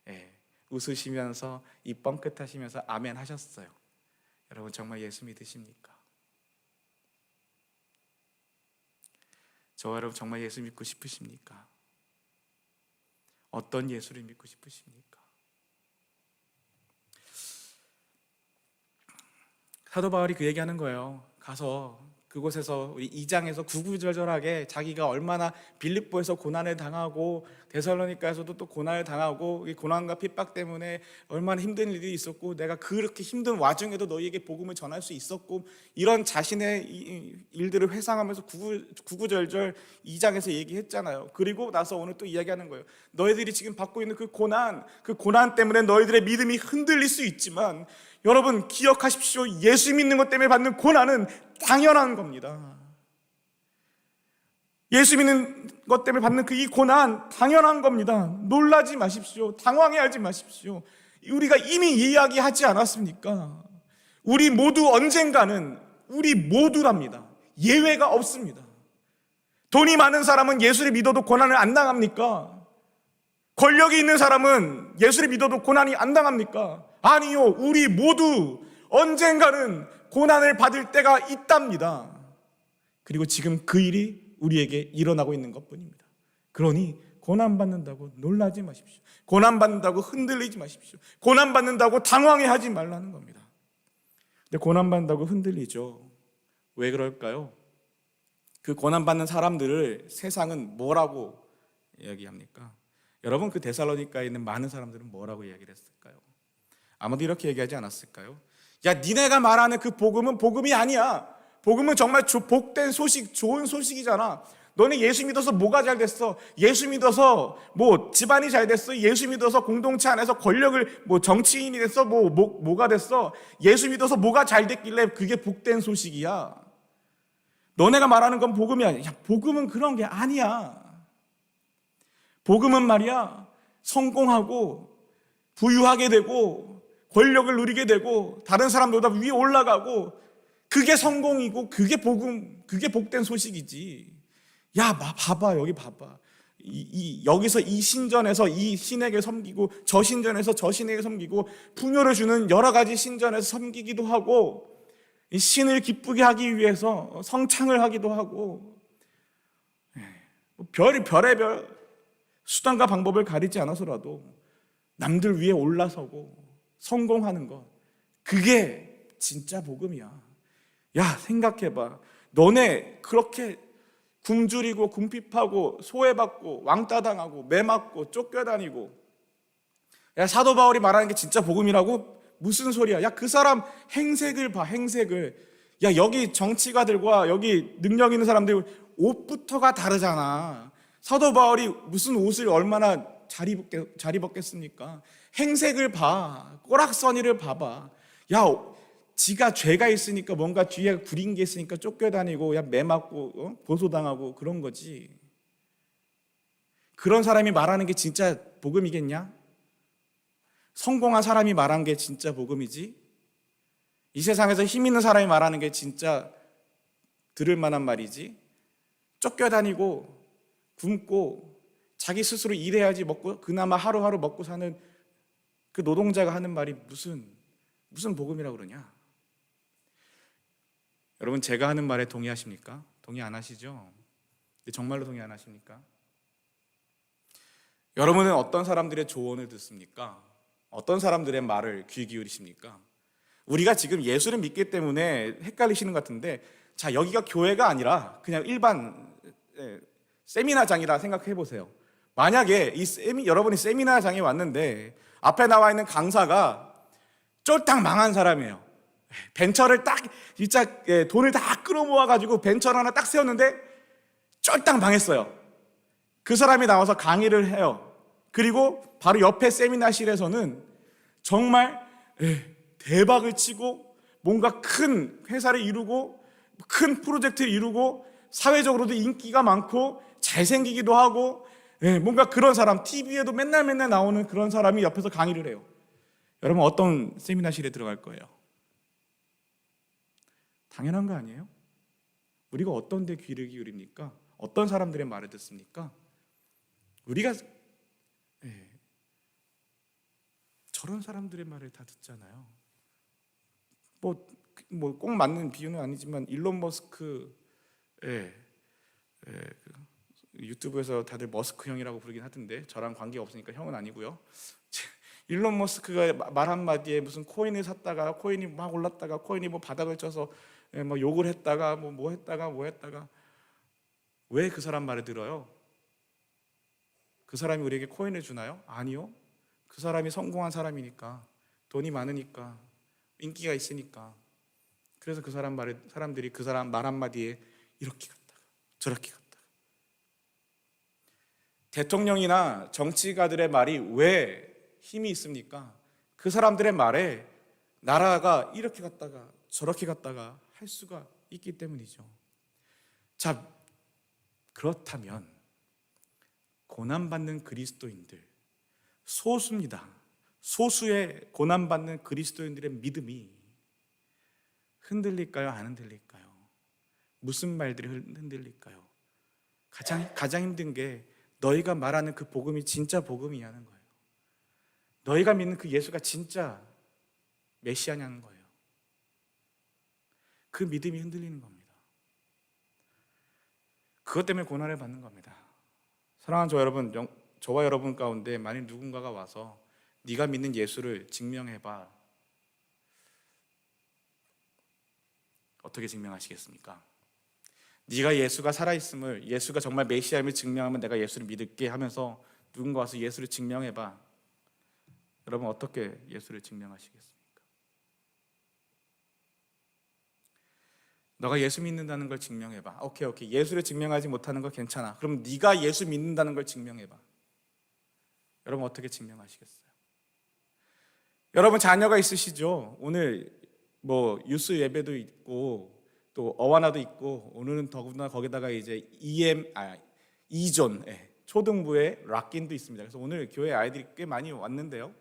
예, 웃으시면서 입 뻥끗하시면서 아멘 하셨어요. 여러분 정말 예수 믿으십니까? 저와 여러분 정말 예수 믿고 싶으십니까? 어떤 예수를 믿고 싶으십니까? 사도 바울이 그 얘기하는 거예요. 가서 그곳에서 우리 2장에서 구구절절하게 자기가 얼마나 빌립보에서 고난을 당하고 데살로니가에서도 또 고난을 당하고 이 고난과 핍박 때문에 얼마나 힘든 일이 있었고 내가 그렇게 힘든 와중에도 너희에게 복음을 전할 수 있었고 이런 자신의 일들을 회상하면서 구구절절 2장에서 얘기했잖아요. 그리고 나서 오늘 또 이야기하는 거예요. 너희들이 지금 받고 있는 그 고난 때문에 너희들의 믿음이 흔들릴 수 있지만 여러분 기억하십시오. 예수 믿는 것 때문에 받는 고난은 당연한 겁니다. 예수 믿는 것 때문에 받는 그 이 고난 당연한 겁니다. 놀라지 마십시오. 당황해하지 마십시오. 우리가 이미 이야기하지 않았습니까? 우리 모두 언젠가는 우리 모두랍니다. 예외가 없습니다. 돈이 많은 사람은 예수를 믿어도 고난을 안 당합니까? 권력이 있는 사람은 예수를 믿어도 고난이 안 당합니까? 아니요. 우리 모두 언젠가는 고난을 받을 때가 있답니다. 그리고 지금 그 일이 우리에게 일어나고 있는 것뿐입니다. 그러니 고난받는다고 놀라지 마십시오. 고난받는다고 흔들리지 마십시오. 고난받는다고 당황해하지 말라는 겁니다. 근데 고난받는다고 흔들리죠. 왜 그럴까요? 그 고난받는 사람들을 세상은 뭐라고 이야기합니까? 여러분 그 데살로니가에 있는 많은 사람들은 뭐라고 이야기를 했을까요? 아마도 이렇게 얘기하지 않았을까요? 야, 니네가 말하는 그 복음은 복음이 아니야. 복음은 정말 복된 소식, 좋은 소식이잖아. 너네 예수 믿어서 뭐가 잘 됐어? 예수 믿어서 뭐 집안이 잘 됐어? 예수 믿어서 공동체 안에서 권력을 뭐 정치인이 됐어? 뭐가 됐어? 예수 믿어서 뭐가 잘 됐길래 그게 복된 소식이야. 너네가 말하는 건 복음이 아니야. 야, 복음은 그런 게 아니야. 복음은 말이야, 성공하고 부유하게 되고 권력을 누리게 되고 다른 사람보다 위에 올라가고 그게 성공이고 그게 복음, 그게 복된 소식이지. 야, 봐봐, 여기 봐봐. 여기서 이 신전에서 이 신에게 섬기고 저 신전에서 저 신에게 섬기고 풍요를 주는 여러 가지 신전에서 섬기기도 하고 이 신을 기쁘게 하기 위해서 성창을 하기도 하고 별의별 수단과 방법을 가리지 않아서라도 남들 위에 올라서고 성공하는 것, 그게 진짜 복음이야. 야, 생각해봐. 너네 그렇게 굶주리고 궁핍하고 소외받고 왕따당하고 매맞고 쫓겨다니고, 야, 사도 바울이 말하는 게 진짜 복음이라고? 무슨 소리야? 야, 그 사람 행색을 봐, 행색을. 야, 여기 정치가들과 여기 능력 있는 사람들 옷부터가 다르잖아. 사도 바울이 무슨 옷을 얼마나 잘 입었겠습니까? 행색을 봐. 꼬락서니를 봐봐. 야, 지가 죄가 있으니까 뭔가 뒤에 구린 게 있으니까 쫓겨다니고 야, 매맞고 고소당하고 그런 거지. 그런 사람이 말하는 게 진짜 복음이겠냐? 성공한 사람이 말한 게 진짜 복음이지? 이 세상에서 힘 있는 사람이 말하는 게 진짜 들을 만한 말이지? 쫓겨다니고 굶고 자기 스스로 일해야지 먹고 그나마 하루하루 먹고 사는 그 노동자가 하는 말이 무슨 복음이라고 그러냐? 여러분, 제가 하는 말에 동의하십니까? 동의 안 하시죠? 정말로 동의 안 하십니까? 여러분은 어떤 사람들의 조언을 듣습니까? 어떤 사람들의 말을 귀 기울이십니까? 우리가 지금 예수를 믿기 때문에 헷갈리시는 것 같은데, 자, 여기가 교회가 아니라 그냥 일반 세미나장이라 생각해 보세요. 만약에 여러분이 세미나장에 왔는데 앞에 나와 있는 강사가 쫄딱 망한 사람이에요. 벤처를 딱 진짜 돈을 다 끌어모아 가지고 벤처를 하나 딱 세웠는데 쫄딱 망했어요. 그 사람이 나와서 강의를 해요. 그리고 바로 옆에 세미나실에서는 정말 대박을 치고 뭔가 큰 회사를 이루고 큰 프로젝트를 이루고 사회적으로도 인기가 많고 잘생기기도 하고 뭔가 그런 사람, TV에도 맨날 나오는 그런 사람이 옆에서 강의를 해요. 여러분 어떤 세미나실에 들어갈 거예요? 당연한 거 아니에요? 우리가 어떤 데 귀를 기울입니까? 어떤 사람들의 말을 듣습니까? 우리가 저런 사람들의 말을 다 듣잖아요. 뭐 꼭 맞는 비유는 아니지만 일론 머스크 유튜브에서 다들 머스크 형이라고 부르긴 하던데 저랑 관계 없으니까 형은 아니고요. 일론 머스크가 말 한마디에 무슨 코인을 샀다가 코인이 막 올랐다가 코인이 뭐 바닥을 쳐서 뭐 욕을 했다가 뭐 했다가 왜 그 사람 말을 들어요? 그 사람이 우리에게 코인을 주나요? 아니요. 그 사람이 성공한 사람이니까, 돈이 많으니까, 인기가 있으니까. 그래서 그 사람 말을 사람들이 그 사람 말 한마디에 이렇게 갔다가 저렇게 갔다가. 대통령이나 정치가들의 말이 왜 힘이 있습니까? 그 사람들의 말에 나라가 이렇게 갔다가 저렇게 갔다가 할 수가 있기 때문이죠. 자, 그렇다면 고난받는 그리스도인들, 소수입니다. 소수의 고난받는 그리스도인들의 믿음이 흔들릴까요? 안 흔들릴까요? 무슨 말들이 흔들릴까요? 가장 힘든 게 너희가 말하는 그 복음이 진짜 복음이냐는 거예요. 너희가 믿는 그 예수가 진짜 메시아냐는 거예요. 그 믿음이 흔들리는 겁니다. 그것 때문에 고난을 받는 겁니다. 사랑하는 저와 여러분 가운데 만일 누군가가 와서 네가 믿는 예수를 증명해봐. 어떻게 증명하시겠습니까? 네가 예수가 살아있음을, 예수가 정말 메시아임을 증명하면 내가 예수를 믿을게 하면서 누군가 와서 예수를 증명해봐. 여러분 어떻게 예수를 증명하시겠습니까? 너가 예수 믿는다는 걸 증명해봐. 오케이. 예수를 증명하지 못하는 거 괜찮아. 그럼 네가 예수 믿는다는 걸 증명해봐. 여러분 어떻게 증명하시겠어요? 여러분 자녀가 있으시죠? 오늘 뭐 유스 예배도 있고 또 어와나도 있고 오늘은 더구나 거기다가 이제 이존 초등부의 락긴도 있습니다. 그래서 오늘 교회 아이들이 꽤 많이 왔는데요.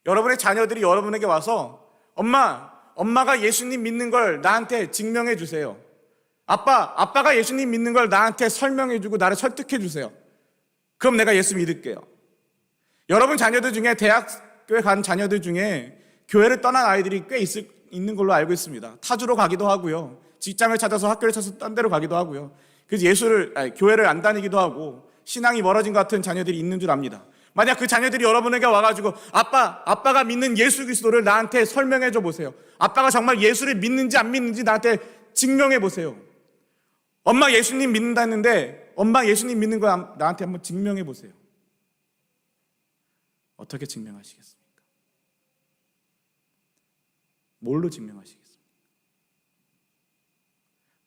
여러분의 자녀들이 여러분에게 와서 엄마가 예수님 믿는 걸 나한테 증명해 주세요. 아빠가 예수님 믿는 걸 나한테 설명해 주고 나를 설득해 주세요. 그럼 내가 예수 믿을게요. 여러분 자녀들 중에 대학교에 간 자녀들 중에 교회를 떠난 아이들이 꽤 있는 걸로 알고 있습니다. 타주로 가기도 하고요. 직장을 찾아서 학교를 찾아서 딴 데로 가기도 하고요. 그래서 교회를 안 다니기도 하고 신앙이 멀어진 것 같은 자녀들이 있는 줄 압니다. 만약 그 자녀들이 여러분에게 와가지고 아빠가 믿는 예수 그리스도를 나한테 설명해 줘 보세요. 아빠가 정말 예수를 믿는지 안 믿는지 나한테 증명해 보세요. 엄마 예수님 믿는다는데 엄마 예수님 믿는 거 나한테 한번 증명해 보세요. 어떻게 증명하시겠습니까? 뭘로 증명하시겠습니까?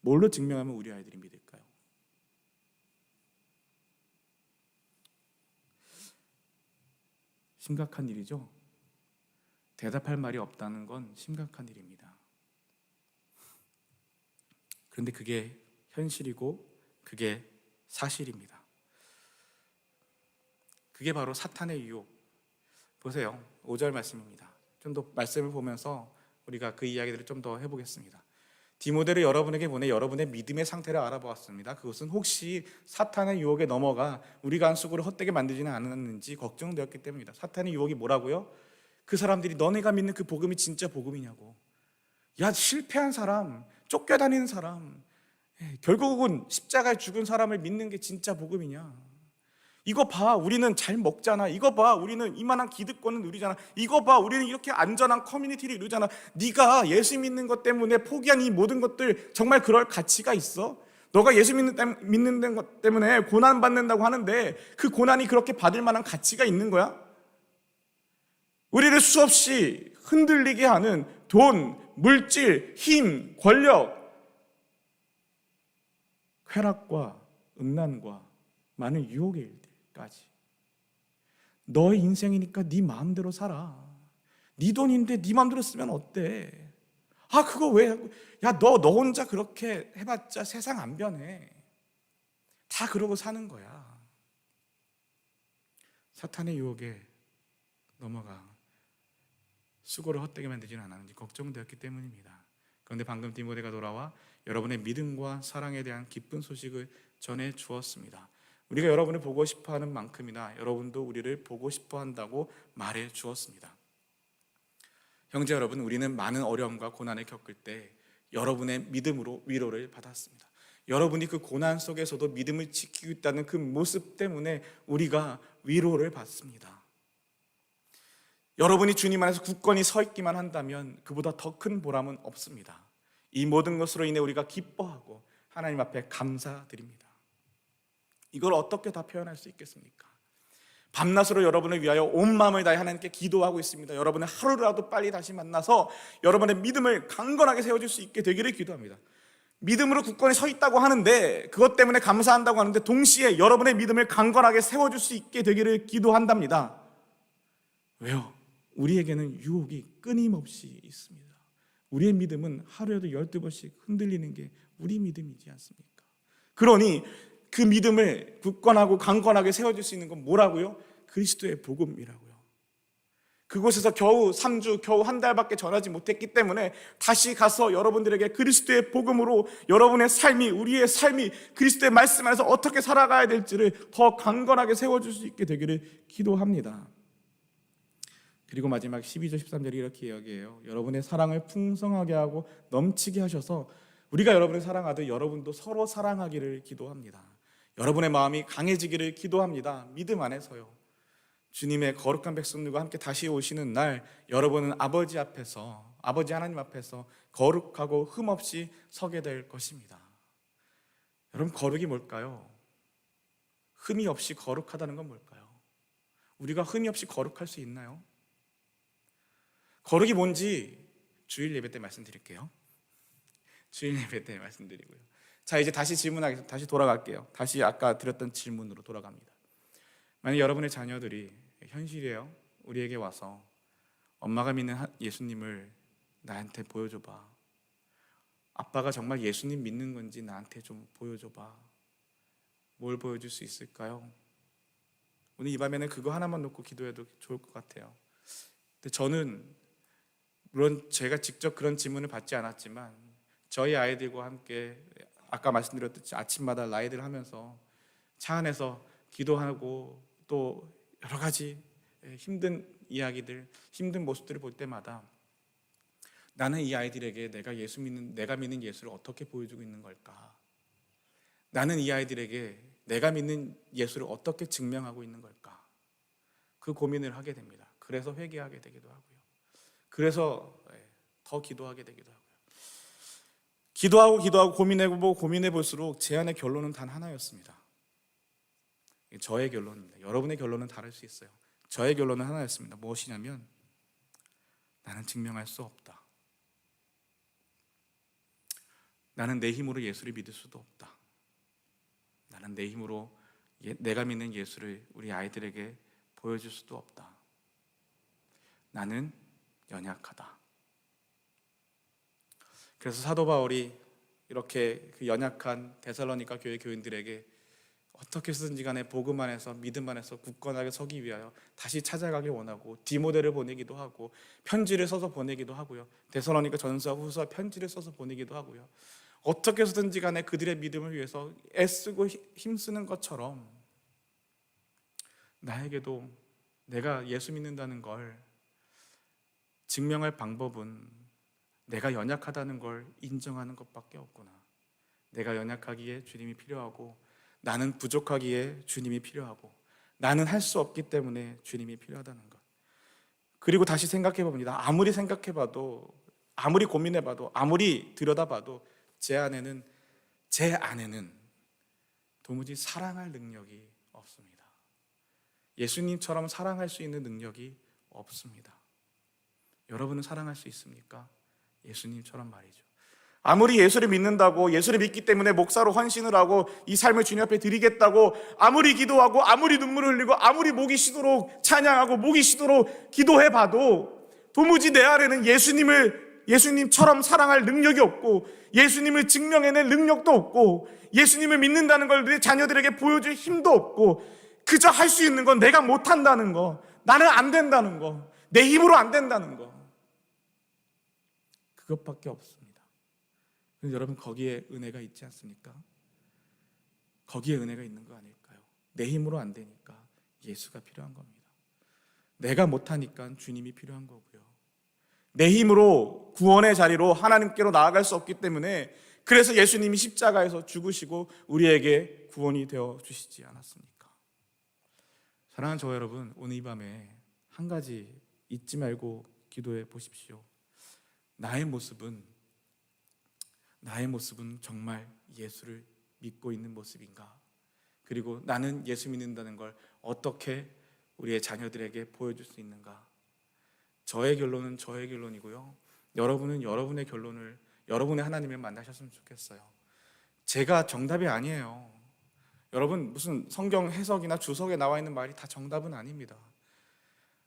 뭘로 증명하면 우리 아이들이 믿을까요? 심각한 일이죠. 대답할 말이 없다는 건 심각한 일입니다. 그런데 그게 현실이고 그게 사실입니다. 그게 바로 사탄의 유혹. 보세요. 5절 말씀입니다. 좀 더 말씀을 보면서 우리가 그 이야기들을 좀 더 해보겠습니다. 디모데를 여러분에게 보내 여러분의 믿음의 상태를 알아보았습니다. 그것은 혹시 사탄의 유혹에 넘어가 우리가 안식으로 헛되게 만들지는 않았는지 걱정되었기 때문입니다. 사탄의 유혹이 뭐라고요? 그 사람들이 너네가 믿는 그 복음이 진짜 복음이냐고. 야, 실패한 사람, 쫓겨다니는 사람, 결국은 십자가에 죽은 사람을 믿는 게 진짜 복음이냐. 이거 봐, 우리는 잘 먹잖아. 이거 봐, 우리는 이만한 기득권을 누리잖아. 이거 봐, 우리는 이렇게 안전한 커뮤니티를 이루잖아. 네가 예수 믿는 것 때문에 포기한 이 모든 것들 정말 그럴 가치가 있어? 너가 예수 믿는 것 때문에 고난 받는다고 하는데 그 고난이 그렇게 받을 만한 가치가 있는 거야? 우리를 수없이 흔들리게 하는 돈, 물질, 힘, 권력, 쾌락과 음란과 많은 유혹의 일들 까지. 너의 인생이니까 네 마음대로 살아. 네 돈인데 네 맘대로 쓰면 어때? 아, 그거 왜? 야, 너 혼자 그렇게 해봤자 세상 안 변해. 다 그러고 사는 거야. 사탄의 유혹에 넘어가 수고를 헛되게 만들지는 않았는지 걱정되었기 때문입니다. 그런데 방금 디모데가 돌아와 여러분의 믿음과 사랑에 대한 기쁜 소식을 전해 주었습니다. 우리가 여러분을 보고 싶어하는 만큼이나 여러분도 우리를 보고 싶어한다고 말해 주었습니다. 형제 여러분, 우리는 많은 어려움과 고난을 겪을 때 여러분의 믿음으로 위로를 받았습니다. 여러분이 그 고난 속에서도 믿음을 지키고 있다는 그 모습 때문에 우리가 위로를 받습니다. 여러분이 주님 안에서 굳건히 서 있기만 한다면 그보다 더 큰 보람은 없습니다. 이 모든 것으로 인해 우리가 기뻐하고 하나님 앞에 감사드립니다. 이걸 어떻게 다 표현할 수 있겠습니까? 밤낮으로 여러분을 위하여 온 마음을 다해 하나님께 기도하고 있습니다. 여러분의 하루라도 빨리 다시 만나서 여러분의 믿음을 강건하게 세워줄 수 있게 되기를 기도합니다. 믿음으로 굳건히 서 있다고 하는데, 그것 때문에 감사한다고 하는데, 동시에 여러분의 믿음을 강건하게 세워줄 수 있게 되기를 기도한답니다. 왜요? 우리에게는 유혹이 끊임없이 있습니다. 우리의 믿음은 하루에도 12번씩 흔들리는 게 우리 믿음이지 않습니까? 그러니 그 믿음을 굳건하고 강건하게 세워줄 수 있는 건 뭐라고요? 그리스도의 복음이라고요. 그곳에서 겨우 3주, 겨우 한 달밖에 전하지 못했기 때문에 다시 가서 여러분들에게 그리스도의 복음으로 여러분의 삶이, 우리의 삶이 그리스도의 말씀 안에서 어떻게 살아가야 될지를 더 강건하게 세워줄 수 있게 되기를 기도합니다. 그리고 마지막 12절 13절이 이렇게 이야기해요. 여러분의 사랑을 풍성하게 하고 넘치게 하셔서 우리가 여러분을 사랑하듯 여러분도 서로 사랑하기를 기도합니다. 여러분의 마음이 강해지기를 기도합니다. 믿음 안에서요. 주님의 거룩한 백성들과 함께 다시 오시는 날, 여러분은 아버지 앞에서, 아버지 하나님 앞에서 거룩하고 흠없이 서게 될 것입니다. 여러분, 거룩이 뭘까요? 흠이 없이 거룩하다는 건 뭘까요? 우리가 흠이 없이 거룩할 수 있나요? 거룩이 뭔지 주일 예배 때 말씀드릴게요. 주일 예배 때 말씀드리고요. 자, 이제 다시 질문하겠습니다. 다시 돌아갈게요. 다시 아까 드렸던 질문으로 돌아갑니다. 만약 여러분의 자녀들이 현실이에요. 우리에게 와서 엄마가 믿는 예수님을 나한테 보여줘봐. 아빠가 정말 예수님 믿는 건지 나한테 좀 보여줘봐. 뭘 보여줄 수 있을까요? 오늘 이 밤에는 그거 하나만 놓고 기도해도 좋을 것 같아요. 근데 저는 물론 제가 직접 그런 질문을 받지 않았지만 저희 아이들과 함께 아까 말씀드렸듯이 아침마다 라이드를 하면서 차 안에서 기도하고 또 여러 가지 힘든 이야기들, 힘든 모습들을 볼 때마다 나는 이 아이들에게 내가 믿는 예수를 어떻게 보여주고 있는 걸까? 나는 이 아이들에게 내가 믿는 예수를 어떻게 증명하고 있는 걸까? 그 고민을 하게 됩니다. 그래서 회개하게 되기도 하고요. 그래서 더 기도하게 되기도 하고요. 기도하고 고민해 볼수록 제 안의 결론은 단 하나였습니다. 저의 결론입니다. 여러분의 결론은 다를 수 있어요. 저의 결론은 하나였습니다. 무엇이냐면 나는 증명할 수 없다. 나는 내 힘으로 예수를 믿을 수도 없다. 나는 내 힘으로 내가 믿는 예수를 우리 아이들에게 보여줄 수도 없다. 나는 연약하다. 그래서 사도 바울이 이렇게 그 연약한 데살로니가 교회 교인들에게 어떻게 해서든지 간에 복음 안에서 믿음 안에서 굳건하게 서기 위하여 다시 찾아가길 원하고 디모데를 보내기도 하고 편지를 써서 보내기도 하고요. 데살로니가 전서 후서 편지를 써서 보내기도 하고요. 어떻게 해서든지 간에 그들의 믿음을 위해서 애쓰고 힘쓰는 것처럼 나에게도 내가 예수 믿는다는 걸 증명할 방법은 내가 연약하다는 걸 인정하는 것밖에 없구나. 내가 연약하기에 주님이 필요하고 나는 부족하기에 주님이 필요하고 나는 할 수 없기 때문에 주님이 필요하다는 것. 그리고 다시 생각해 봅니다. 아무리 생각해봐도, 아무리 고민해봐도, 아무리 들여다봐도 제 안에는 도무지 사랑할 능력이 없습니다. 예수님처럼 사랑할 수 있는 능력이 없습니다. 여러분은 사랑할 수 있습니까? 예수님처럼 말이죠. 아무리 예수를 믿는다고, 예수를 믿기 때문에 목사로 헌신을 하고 이 삶을 주님 앞에 드리겠다고 아무리 기도하고 아무리 눈물을 흘리고 아무리 목이 쉬도록 찬양하고 목이 쉬도록 기도해봐도 도무지 내 안에는 예수님처럼 사랑할 능력이 없고 예수님을 증명해낼 능력도 없고 예수님을 믿는다는 걸 내 자녀들에게 보여줄 힘도 없고 그저 할 수 있는 건 내가 못한다는 거, 나는 안 된다는 거, 내 힘으로 안 된다는 거, 그것밖에 없습니다. 그런데 여러분, 거기에 은혜가 있지 않습니까? 거기에 은혜가 있는 거 아닐까요? 내 힘으로 안 되니까 예수가 필요한 겁니다. 내가 못하니까 주님이 필요한 거고요. 내 힘으로 구원의 자리로 하나님께로 나아갈 수 없기 때문에 그래서 예수님이 십자가에서 죽으시고 우리에게 구원이 되어 주시지 않았습니까? 사랑하는 저와 여러분, 오늘 이 밤에 한 가지 잊지 말고 기도해 보십시오. 나의 모습은 정말 예수를 믿고 있는 모습인가? 그리고 나는 예수 믿는다는 걸 어떻게 우리의 자녀들에게 보여줄 수 있는가? 저의 결론은 저의 결론이고요, 여러분은 여러분의 결론을, 여러분의 하나님을 만나셨으면 좋겠어요. 제가 정답이 아니에요. 여러분, 무슨 성경 해석이나 주석에 나와 있는 말이 다 정답은 아닙니다.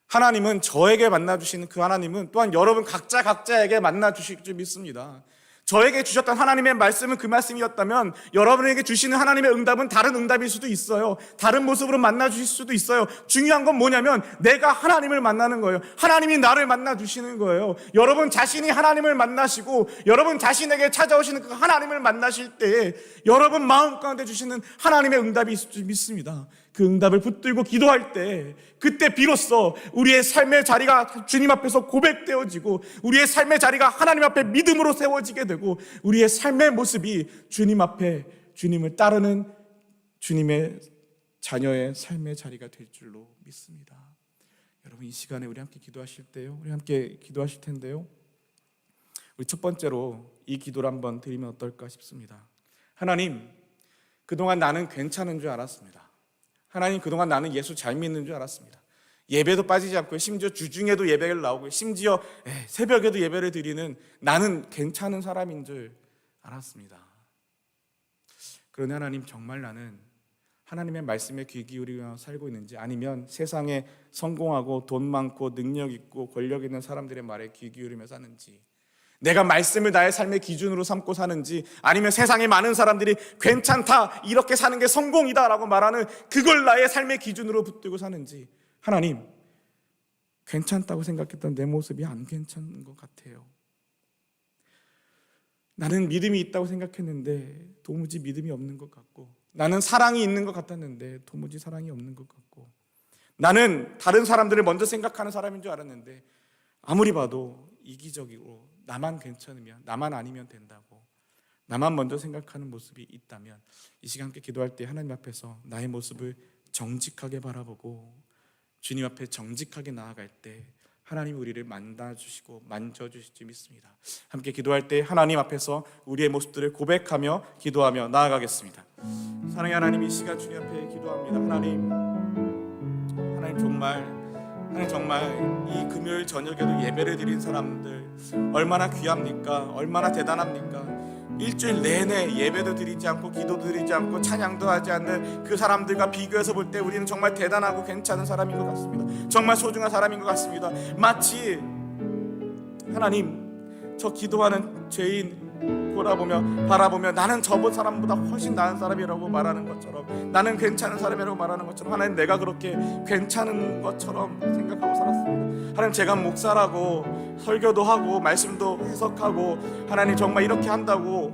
하나님은 저에게 만나주시는 그 하나님은 또한 여러분 각자에게 만나주실 줄 믿습니다. 저에게 주셨던 하나님의 말씀은 그 말씀이었다면 여러분에게 주시는 하나님의 응답은 다른 응답일 수도 있어요. 다른 모습으로 만나주실 수도 있어요. 중요한 건 뭐냐면 내가 하나님을 만나는 거예요. 하나님이 나를 만나주시는 거예요. 여러분 자신이 하나님을 만나시고 여러분 자신에게 찾아오시는 그 하나님을 만나실 때 여러분 마음 가운데 주시는 하나님의 응답이 있을 줄 믿습니다. 그 응답을 붙들고 기도할 때 그때 비로소 우리의 삶의 자리가 주님 앞에서 고백되어지고 우리의 삶의 자리가 하나님 앞에 믿음으로 세워지게 되고 우리의 삶의 모습이 주님 앞에 주님을 따르는 주님의 자녀의 삶의 자리가 될 줄로 믿습니다. 여러분, 이 시간에 우리 함께 기도하실 때요, 우리 함께 기도하실 텐데요, 우리 첫 번째로 이 기도를 한번 드리면 어떨까 싶습니다. 하나님, 그동안 나는 괜찮은 줄 알았습니다. 하나님, 그동안 나는 예수 잘 믿는 줄 알았습니다. 예배도 빠지지 않고 심지어 주중에도 예배를 나오고 심지어 새벽에도 예배를 드리는 나는 괜찮은 사람인 줄 알았습니다. 그런데 하나님, 정말 나는 하나님의 말씀에 귀 기울이며 살고 있는지 아니면 세상에 성공하고 돈 많고 능력 있고 권력 있는 사람들의 말에 귀 기울이며 사는지, 내가 말씀을 나의 삶의 기준으로 삼고 사는지 아니면 세상에 많은 사람들이 괜찮다, 이렇게 사는 게 성공이다라고 말하는 그걸 나의 삶의 기준으로 붙들고 사는지, 하나님, 괜찮다고 생각했던 내 모습이 안 괜찮은 것 같아요. 나는 믿음이 있다고 생각했는데 도무지 믿음이 없는 것 같고, 나는 사랑이 있는 것 같았는데 도무지 사랑이 없는 것 같고, 나는 다른 사람들을 먼저 생각하는 사람인 줄 알았는데 아무리 봐도 이기적이고 나만 괜찮으면, 나만 아니면 된다고 나만 먼저 생각하는 모습이 있다면 이 시간 함께 기도할 때 하나님 앞에서 나의 모습을 정직하게 바라보고 주님 앞에 정직하게 나아갈 때 하나님이 우리를 만나주시고 만져주실 줄 믿습니다. 함께 기도할 때 하나님 앞에서 우리의 모습들을 고백하며 기도하며 나아가겠습니다. 사랑의 하나님, 이 시간 주님 앞에 기도합니다. 하나님 정말 이 금요일 저녁에도 예배를 드린 사람들 얼마나 귀합니까? 얼마나 대단합니까? 일주일 내내 예배도 드리지 않고 기도도 드리지 않고 찬양도 하지 않는 그 사람들과 비교해서 볼 때 우리는 정말 대단하고 괜찮은 사람인 것 같습니다. 정말 소중한 사람인 것 같습니다. 마치 하나님, 저 기도하는 죄인 바라보며 나는 저번 사람보다 훨씬 나은 사람이라고 말하는 것처럼, 나는 괜찮은 사람이라고 말하는 것처럼, 하나님, 내가 그렇게 괜찮은 것처럼 생각하고 살았습니다. 하나님, 제가 목사라고 설교도 하고 말씀도 해석하고 하나님 정말 이렇게 한다고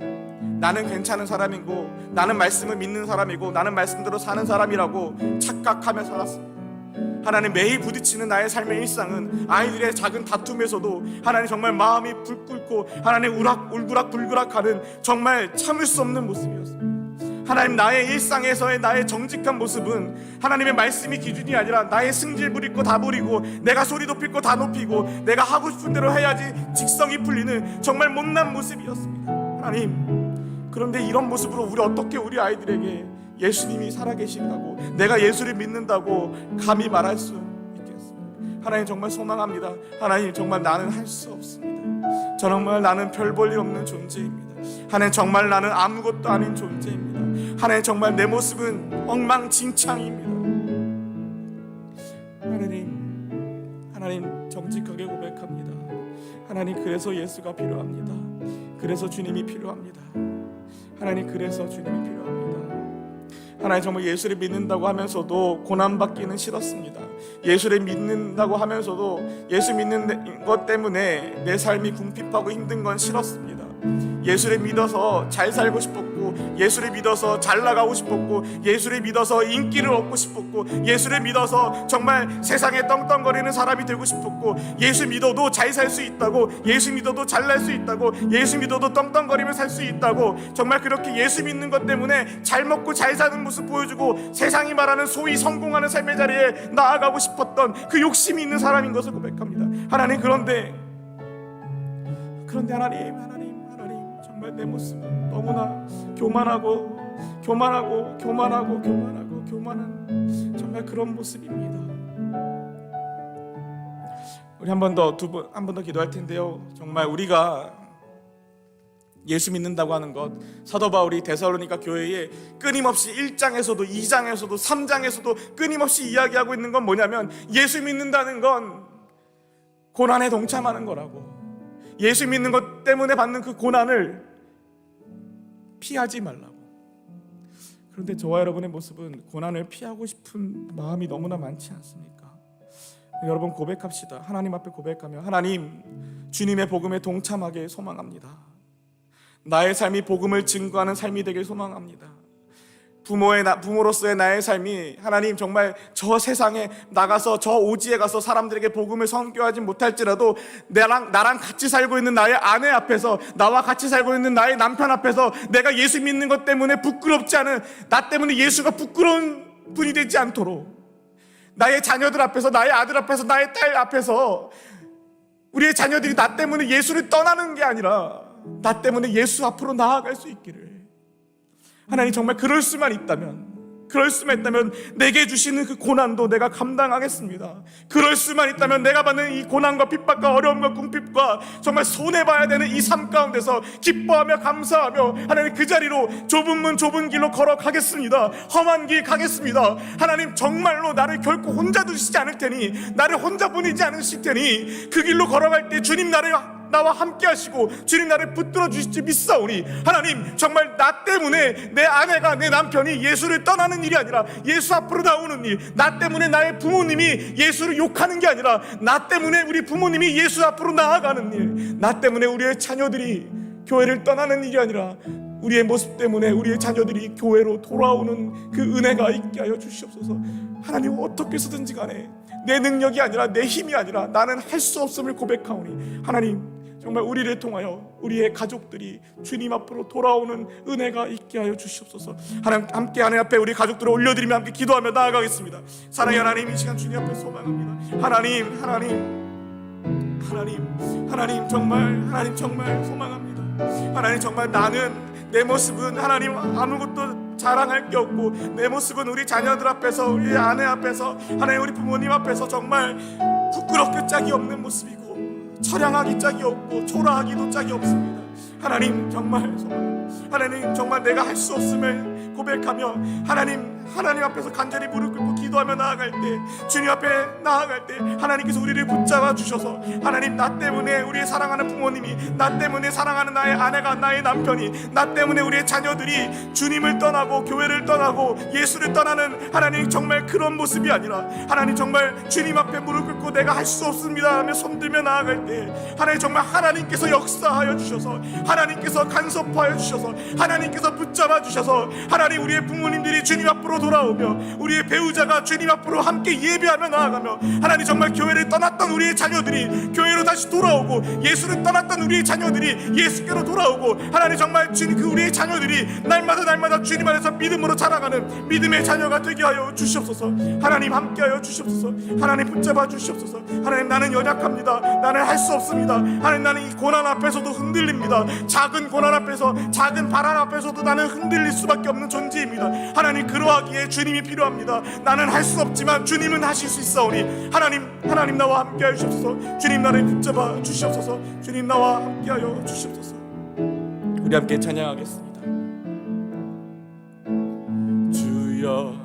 나는 괜찮은 사람이고 나는 말씀을 믿는 사람이고 나는 말씀대로 사는 사람이라고 착각하며 살았습니다. 하나님, 매일 부딪히는 나의 삶의 일상은 아이들의 작은 다툼에서도 하나님 정말 마음이 불 끓고 하나님 울그락불그락하는 정말 참을 수 없는 모습이었습니다. 하나님, 나의 일상에서의 나의 정직한 모습은 하나님의 말씀이 기준이 아니라 나의 승질 부리고 다 부리고 내가 소리 높일 거 다 높이고 내가 하고 싶은 대로 해야지 직성이 풀리는 정말 못난 모습이었습니다. 하나님, 그런데 이런 모습으로 우리 어떻게 우리 아이들에게 예수님이 살아계신다고, 내가 예수를 믿는다고 감히 말할 수 있겠습니까? 하나님, 정말 소망합니다. 하나님, 정말 나는 할 수 없습니다. 정말 나는 별 볼 일 없는 존재입니다. 하나님, 정말 나는 아무것도 아닌 존재입니다. 하나님, 정말 내 모습은 엉망진창입니다. 하나님, 하나님 정직하게 고백합니다. 하나님 그래서 예수가 필요합니다. 그래서 주님이 필요합니다. 하나님 그래서 주님이 필요합니다. 하나님 정말 예수를 믿는다고 하면서도 고난받기는 싫었습니다. 예수를 믿는다고 하면서도 예수 믿는 것 때문에 내 삶이 궁핍하고 힘든 건 싫었습니다. 예수를 믿어서 잘 살고 싶었고, 예수를 믿어서 잘 나가고 싶었고, 예수를 믿어서 인기를 얻고 싶었고, 예수를 믿어서 정말 세상에 떵떵거리는 사람이 되고 싶었고, 예수 믿어도 잘 살 수 있다고, 예수 믿어도 잘날 수 있다고, 예수 믿어도 떵떵거리며 살 수 있다고, 정말 그렇게 예수 믿는 것 때문에 잘 먹고 잘 사는 모습 보여주고 세상이 말하는 소위 성공하는 삶의 자리에 나아가고 싶었던 그 욕심이 있는 사람인 것을 고백합니다. 하나님 그런데 하나님 정말 내 모습은 너무나 교만한 정말 그런 모습입니다. 우리 한 번 더 기도할 텐데요. 정말 우리가 예수 믿는다고 하는 것, 사도 바울이 데살로니가 교회에 끊임없이 1장에서도 2장에서도 3장에서도 끊임없이 이야기하고 있는 건 뭐냐면, 예수 믿는다는 건 고난에 동참하는 거라고. 예수 믿는 것 때문에 받는 그 고난을 피하지 말라고. 그런데 저와 여러분의 모습은 고난을 피하고 싶은 마음이 너무나 많지 않습니까? 여러분 고백합시다. 하나님 앞에 고백하며, 하나님 주님의 복음에 동참하게 소망합니다. 나의 삶이 복음을 증거하는 삶이 되길 소망합니다. 부모로서의 나의 삶이 하나님 정말 저 세상에 나가서 저 오지에 가서 사람들에게 복음을 선교하지 못할지라도 나랑 같이 살고 있는 나의 아내 앞에서, 나와 같이 살고 있는 나의 남편 앞에서 내가 예수 믿는 것 때문에 부끄럽지 않은, 나 때문에 예수가 부끄러운 분이 되지 않도록, 나의 자녀들 앞에서, 나의 아들 앞에서, 나의 딸 앞에서 우리의 자녀들이 나 때문에 예수를 떠나는 게 아니라 나 때문에 예수 앞으로 나아갈 수 있기를. 하나님 정말 그럴 수만 있다면 내게 주시는 그 고난도 내가 감당하겠습니다. 그럴 수만 있다면 내가 받는 이 고난과 핍박과 어려움과 궁핍과 정말 손해봐야 되는 이 삶 가운데서 기뻐하며 감사하며 하나님 그 자리로 좁은 문 좁은 길로 걸어가겠습니다. 험한 길 가겠습니다. 하나님 정말로 나를 결코 혼자 두시지 않을 테니, 나를 혼자 보내지 않으실 테니, 그 길로 걸어갈 때 주님 나와 함께 하시고 주님 나를 붙들어 주실지 믿사오니, 하나님 정말 나 때문에 내 아내가, 내 남편이 예수를 떠나는 일이 아니라 예수 앞으로 나오는 일, 나 때문에 나의 부모님이 예수를 욕하는 게 아니라 나 때문에 우리 부모님이 예수 앞으로 나아가는 일, 나 때문에 우리의 자녀들이 교회를 떠나는 일이 아니라 우리의 모습 때문에 우리의 자녀들이 교회로 돌아오는 그 은혜가 있게 하여 주시옵소서. 하나님 어떻게 해서든지 간에 내 능력이 아니라 내 힘이 아니라 나는 할 수 없음을 고백하오니, 하나님 정말 우리를 통하여 우리의 가족들이 주님 앞으로 돌아오는 은혜가 있게 하여 주시옵소서. 하나님 함께 하나님 앞에 우리 가족들을 올려드리며 함께 기도하며 나아가겠습니다. 사랑의 하나님, 이 시간 주님 앞에 소망합니다. 하나님 정말 소망합니다. 하나님 정말 나는, 내 모습은 하나님 아무것도 자랑할 게 없고, 내 모습은 우리 자녀들 앞에서, 우리 아내 앞에서, 하나님 우리 부모님 앞에서 정말 부끄럽게 짝이 없는 모습이고, 처량하기 짝이 없고, 초라하기도 짝이 없습니다. 하나님 정말 내가 할 수 없음을 고백하며 하나님 앞에서 간절히 무릎 꿇고 기도하며 나아갈 때, 주님 앞에 나아갈 때 하나님께서 우리를 붙잡아 주셔서, 하나님 나 때문에 우리의 사랑하는 부모님이, 나 때문에 사랑하는 나의 아내가, 나의 남편이, 나 때문에 우리의 자녀들이 주님을 떠나고 교회를 떠나고 예수를 떠나는, 하나님 정말 그런 모습이 아니라, 하나님 정말 주님 앞에 무릎 꿇고 내가 할 수 없습니다 하며 손들며 나아갈 때, 하나님 정말 하나님께서 역사하여 주셔서, 하나님께서 간섭하여 주셔서, 하나님께서 붙잡아 주셔서, 하나님 우리의 부모님들이 주님 앞으로 돌아오며, 우리의 배우자가 주님 앞으로 함께 예배하며 나아가며, 하나님 정말 교회를 떠났던 우리의 자녀들이 교회로 다시 돌아오고, 예수를 떠났던 우리의 자녀들이 예수께로 돌아오고, 하나님 정말 주님 그 우리의 자녀들이 날마다 주님 안에서 믿음으로 자라가는 믿음의 자녀가 되게 하여 주시옵소서. 하나님 함께 하여 주시옵소서. 하나님 붙잡아 주시옵소서. 하나님 나는 연약합니다. 나는 할 수 없습니다. 하나님 나는 이 고난 앞에서도 흔들립니다. 작은 고난 앞에서, 작은 바람 앞에서도 나는 흔들릴 수밖에 없는 존재입니다. 하나님 그러하기에 주님이 필요합니다. 나는 할 수 없지만 주님은 하실 수 있사오니, 하나님 나와 함께 하여 주시옵소서. 주님 나를 붙잡아 주시옵소서. 주님 나와 함께 하여 주시옵소서. 우리 함께 찬양하겠습니다. 주여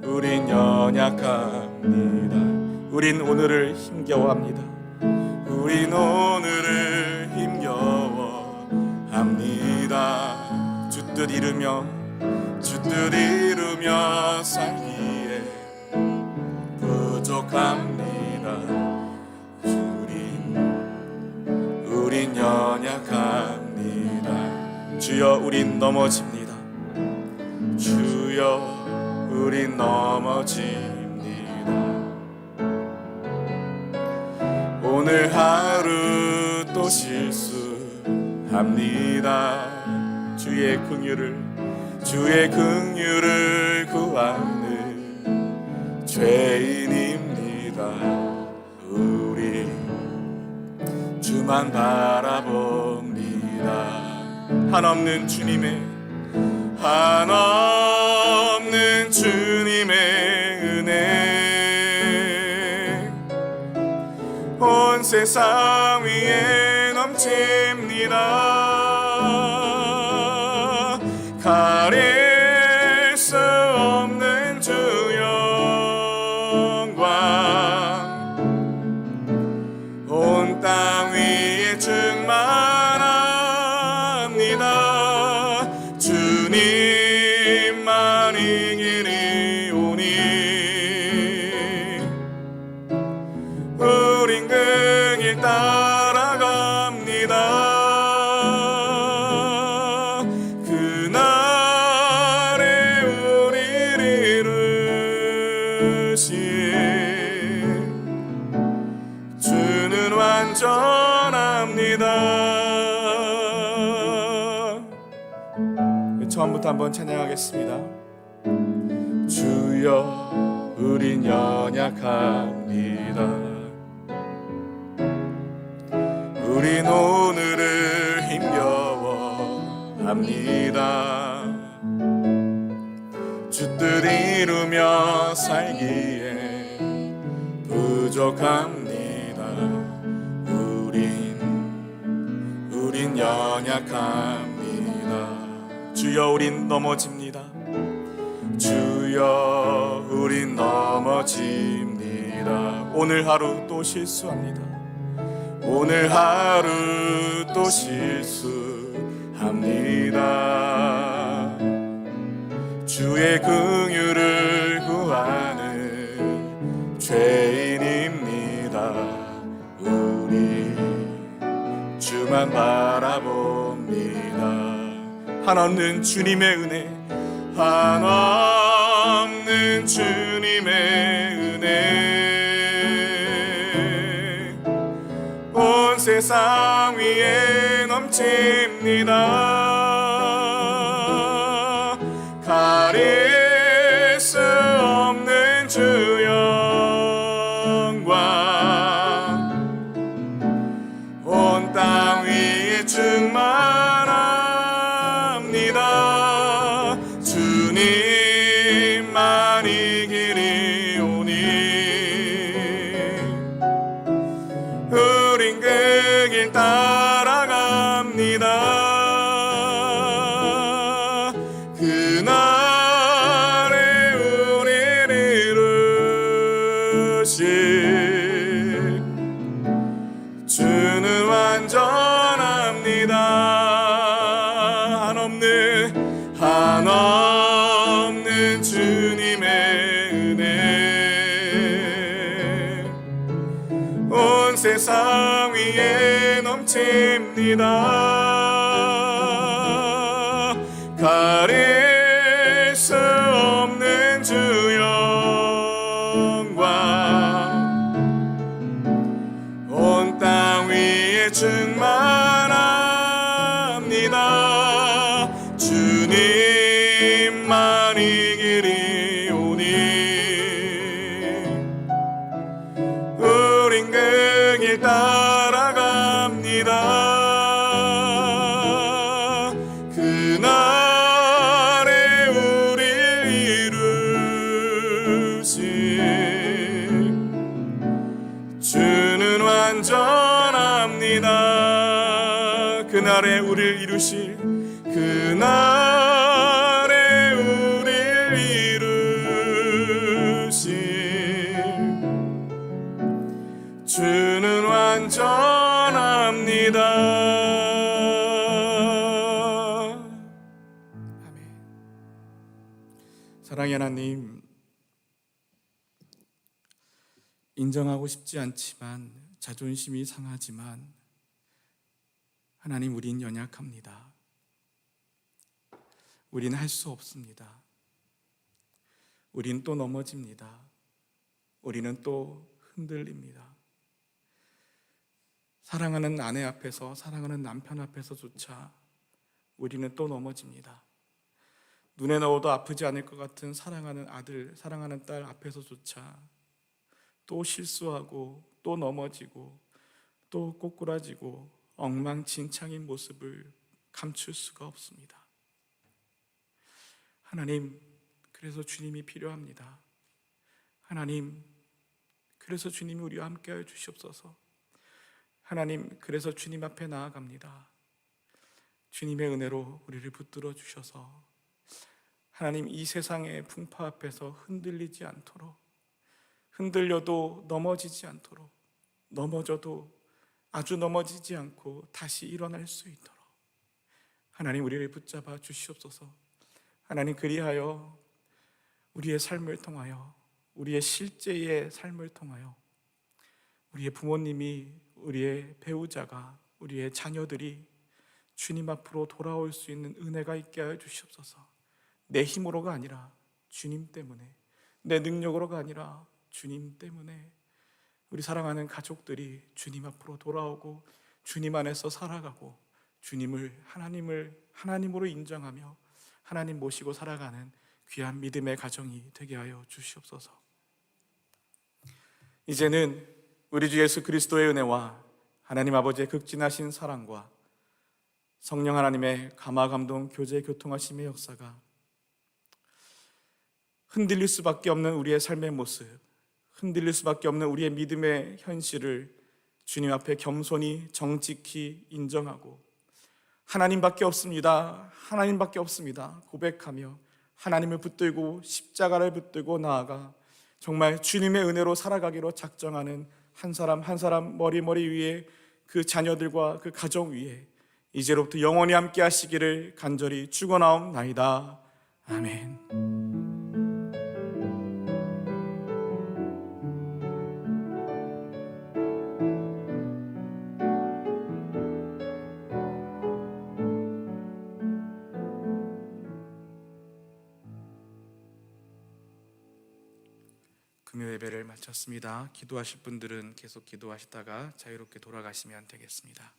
우린 연약합니다. 우린 오늘을 힘겨워합니다. 우린 오늘을 힘겨워합니다. 주 뜻 이루며 살기에 부족합니다. 우린 연약합니다. 주여 우린 넘어집니다. 주여 우린 넘어집니다. 오늘 하루 또 실수합니다. 주의 긍휼을 구하는 죄인입니다. 우리 주만 바라봅니다. 한없는 주님의 은혜 온 세상 위에 넘칩니다. 가릴 수 없는 주 영광 온 땅 위에 충만합니다. 주님만 이기리오니 우린 그 길 따라갑니다. 그날에 우리를 이루신 주는 완전합니다. 처음부터 한번 찬양하겠습니다. 주여 우린 연약합니다. 우린 오늘을 힘겨워합니다. 주 뜻 이루며 살기에 부족합니다. 우린 연약합니다. 주여 우린 넘어집니다. 주여 우린 넘어집니다. 오늘 하루 또 실수합니다. 오늘 하루 또 실수합니다. 주의 긍휼을 구하는 죄인입니다. 우리 주만 바라봅니다. 한없는 주님의 은혜 한없는 주님의 은혜 온 세상 위에 넘칩니다. 가릴 수 없는 주 영광 온 땅 위에 충만합니다. 주님만 이기리오니 우린 그 길 따라갑니다. 그날에 우리를 이루신 주는 완전합니다. 한없는 주님의 은혜 온 세상 위에 넘칩니다. 가릴 수 없는 주 영광 온 땅 위에 충만합니다. 주님만 이기리오니 우린 그 길 따라갑니다. 그날에 우릴 이루신 주는 완전합니다. 그날에 우릴 이루실 그날에 우릴 이루신 주는 완전합니다. 아멘. 사랑의 하나님, 인정하고 싶지 않지만, 자존심이 상하지만, 하나님, 우린 연약합니다. 우린 할 수 없습니다. 우린 또 넘어집니다. 우리는 또 흔들립니다. 사랑하는 아내 앞에서, 사랑하는 남편 앞에서조차 우리는 또 넘어집니다. 눈에 넣어도 아프지 않을 것 같은 사랑하는 아들, 사랑하는 딸 앞에서조차 또 실수하고 또 넘어지고 또 꼬꾸라지고 엉망진창인 모습을 감출 수가 없습니다. 하나님, 그래서 주님이 필요합니다. 하나님, 그래서 주님이 우리와 함께하여 주시옵소서. 하나님, 그래서 주님 앞에 나아갑니다. 주님의 은혜로 우리를 붙들어 주셔서 하나님, 이 세상의 풍파 앞에서 흔들리지 않도록, 흔들려도 넘어지지 않도록, 넘어져도 아주 넘어지지 않고 다시 일어날 수 있도록 하나님, 우리를 붙잡아 주시옵소서. 하나님, 그리하여 우리의 삶을 통하여, 우리의 실제의 삶을 통하여 우리의 부모님이, 우리의 배우자가, 우리의 자녀들이 주님 앞으로 돌아올 수 있는 은혜가 있게 하여 주시옵소서. 내 힘으로가 아니라 주님 때문에, 내 능력으로가 아니라 주님 때문에 우리 사랑하는 가족들이 주님 앞으로 돌아오고 주님 안에서 살아가고 주님을, 하나님으로 인정하며 하나님 모시고 살아가는 귀한 믿음의 가정이 되게 하여 주시옵소서. 이제는 우리 주 예수 그리스도의 은혜와 하나님 아버지의 극진하신 사랑과 성령 하나님의 감화 감동 교제 교통하심의 역사가 흔들릴 수밖에 없는 우리의 삶의 모습, 흔들릴 수밖에 없는 우리의 믿음의 현실을 주님 앞에 겸손히 정직히 인정하고 하나님밖에 없습니다, 하나님밖에 없습니다 고백하며 하나님을 붙들고 십자가를 붙들고 나아가 정말 주님의 은혜로 살아가기로 작정하는 한 사람 한 사람 머리 위에, 그 자녀들과 그 가정 위에 이제로부터 영원히 함께 하시기를 간절히 축원하옵나이다. 아멘. 금요 예배를 마쳤습니다. 기도하실 분들은 계속 기도하시다가 자유롭게 돌아가시면 되겠습니다.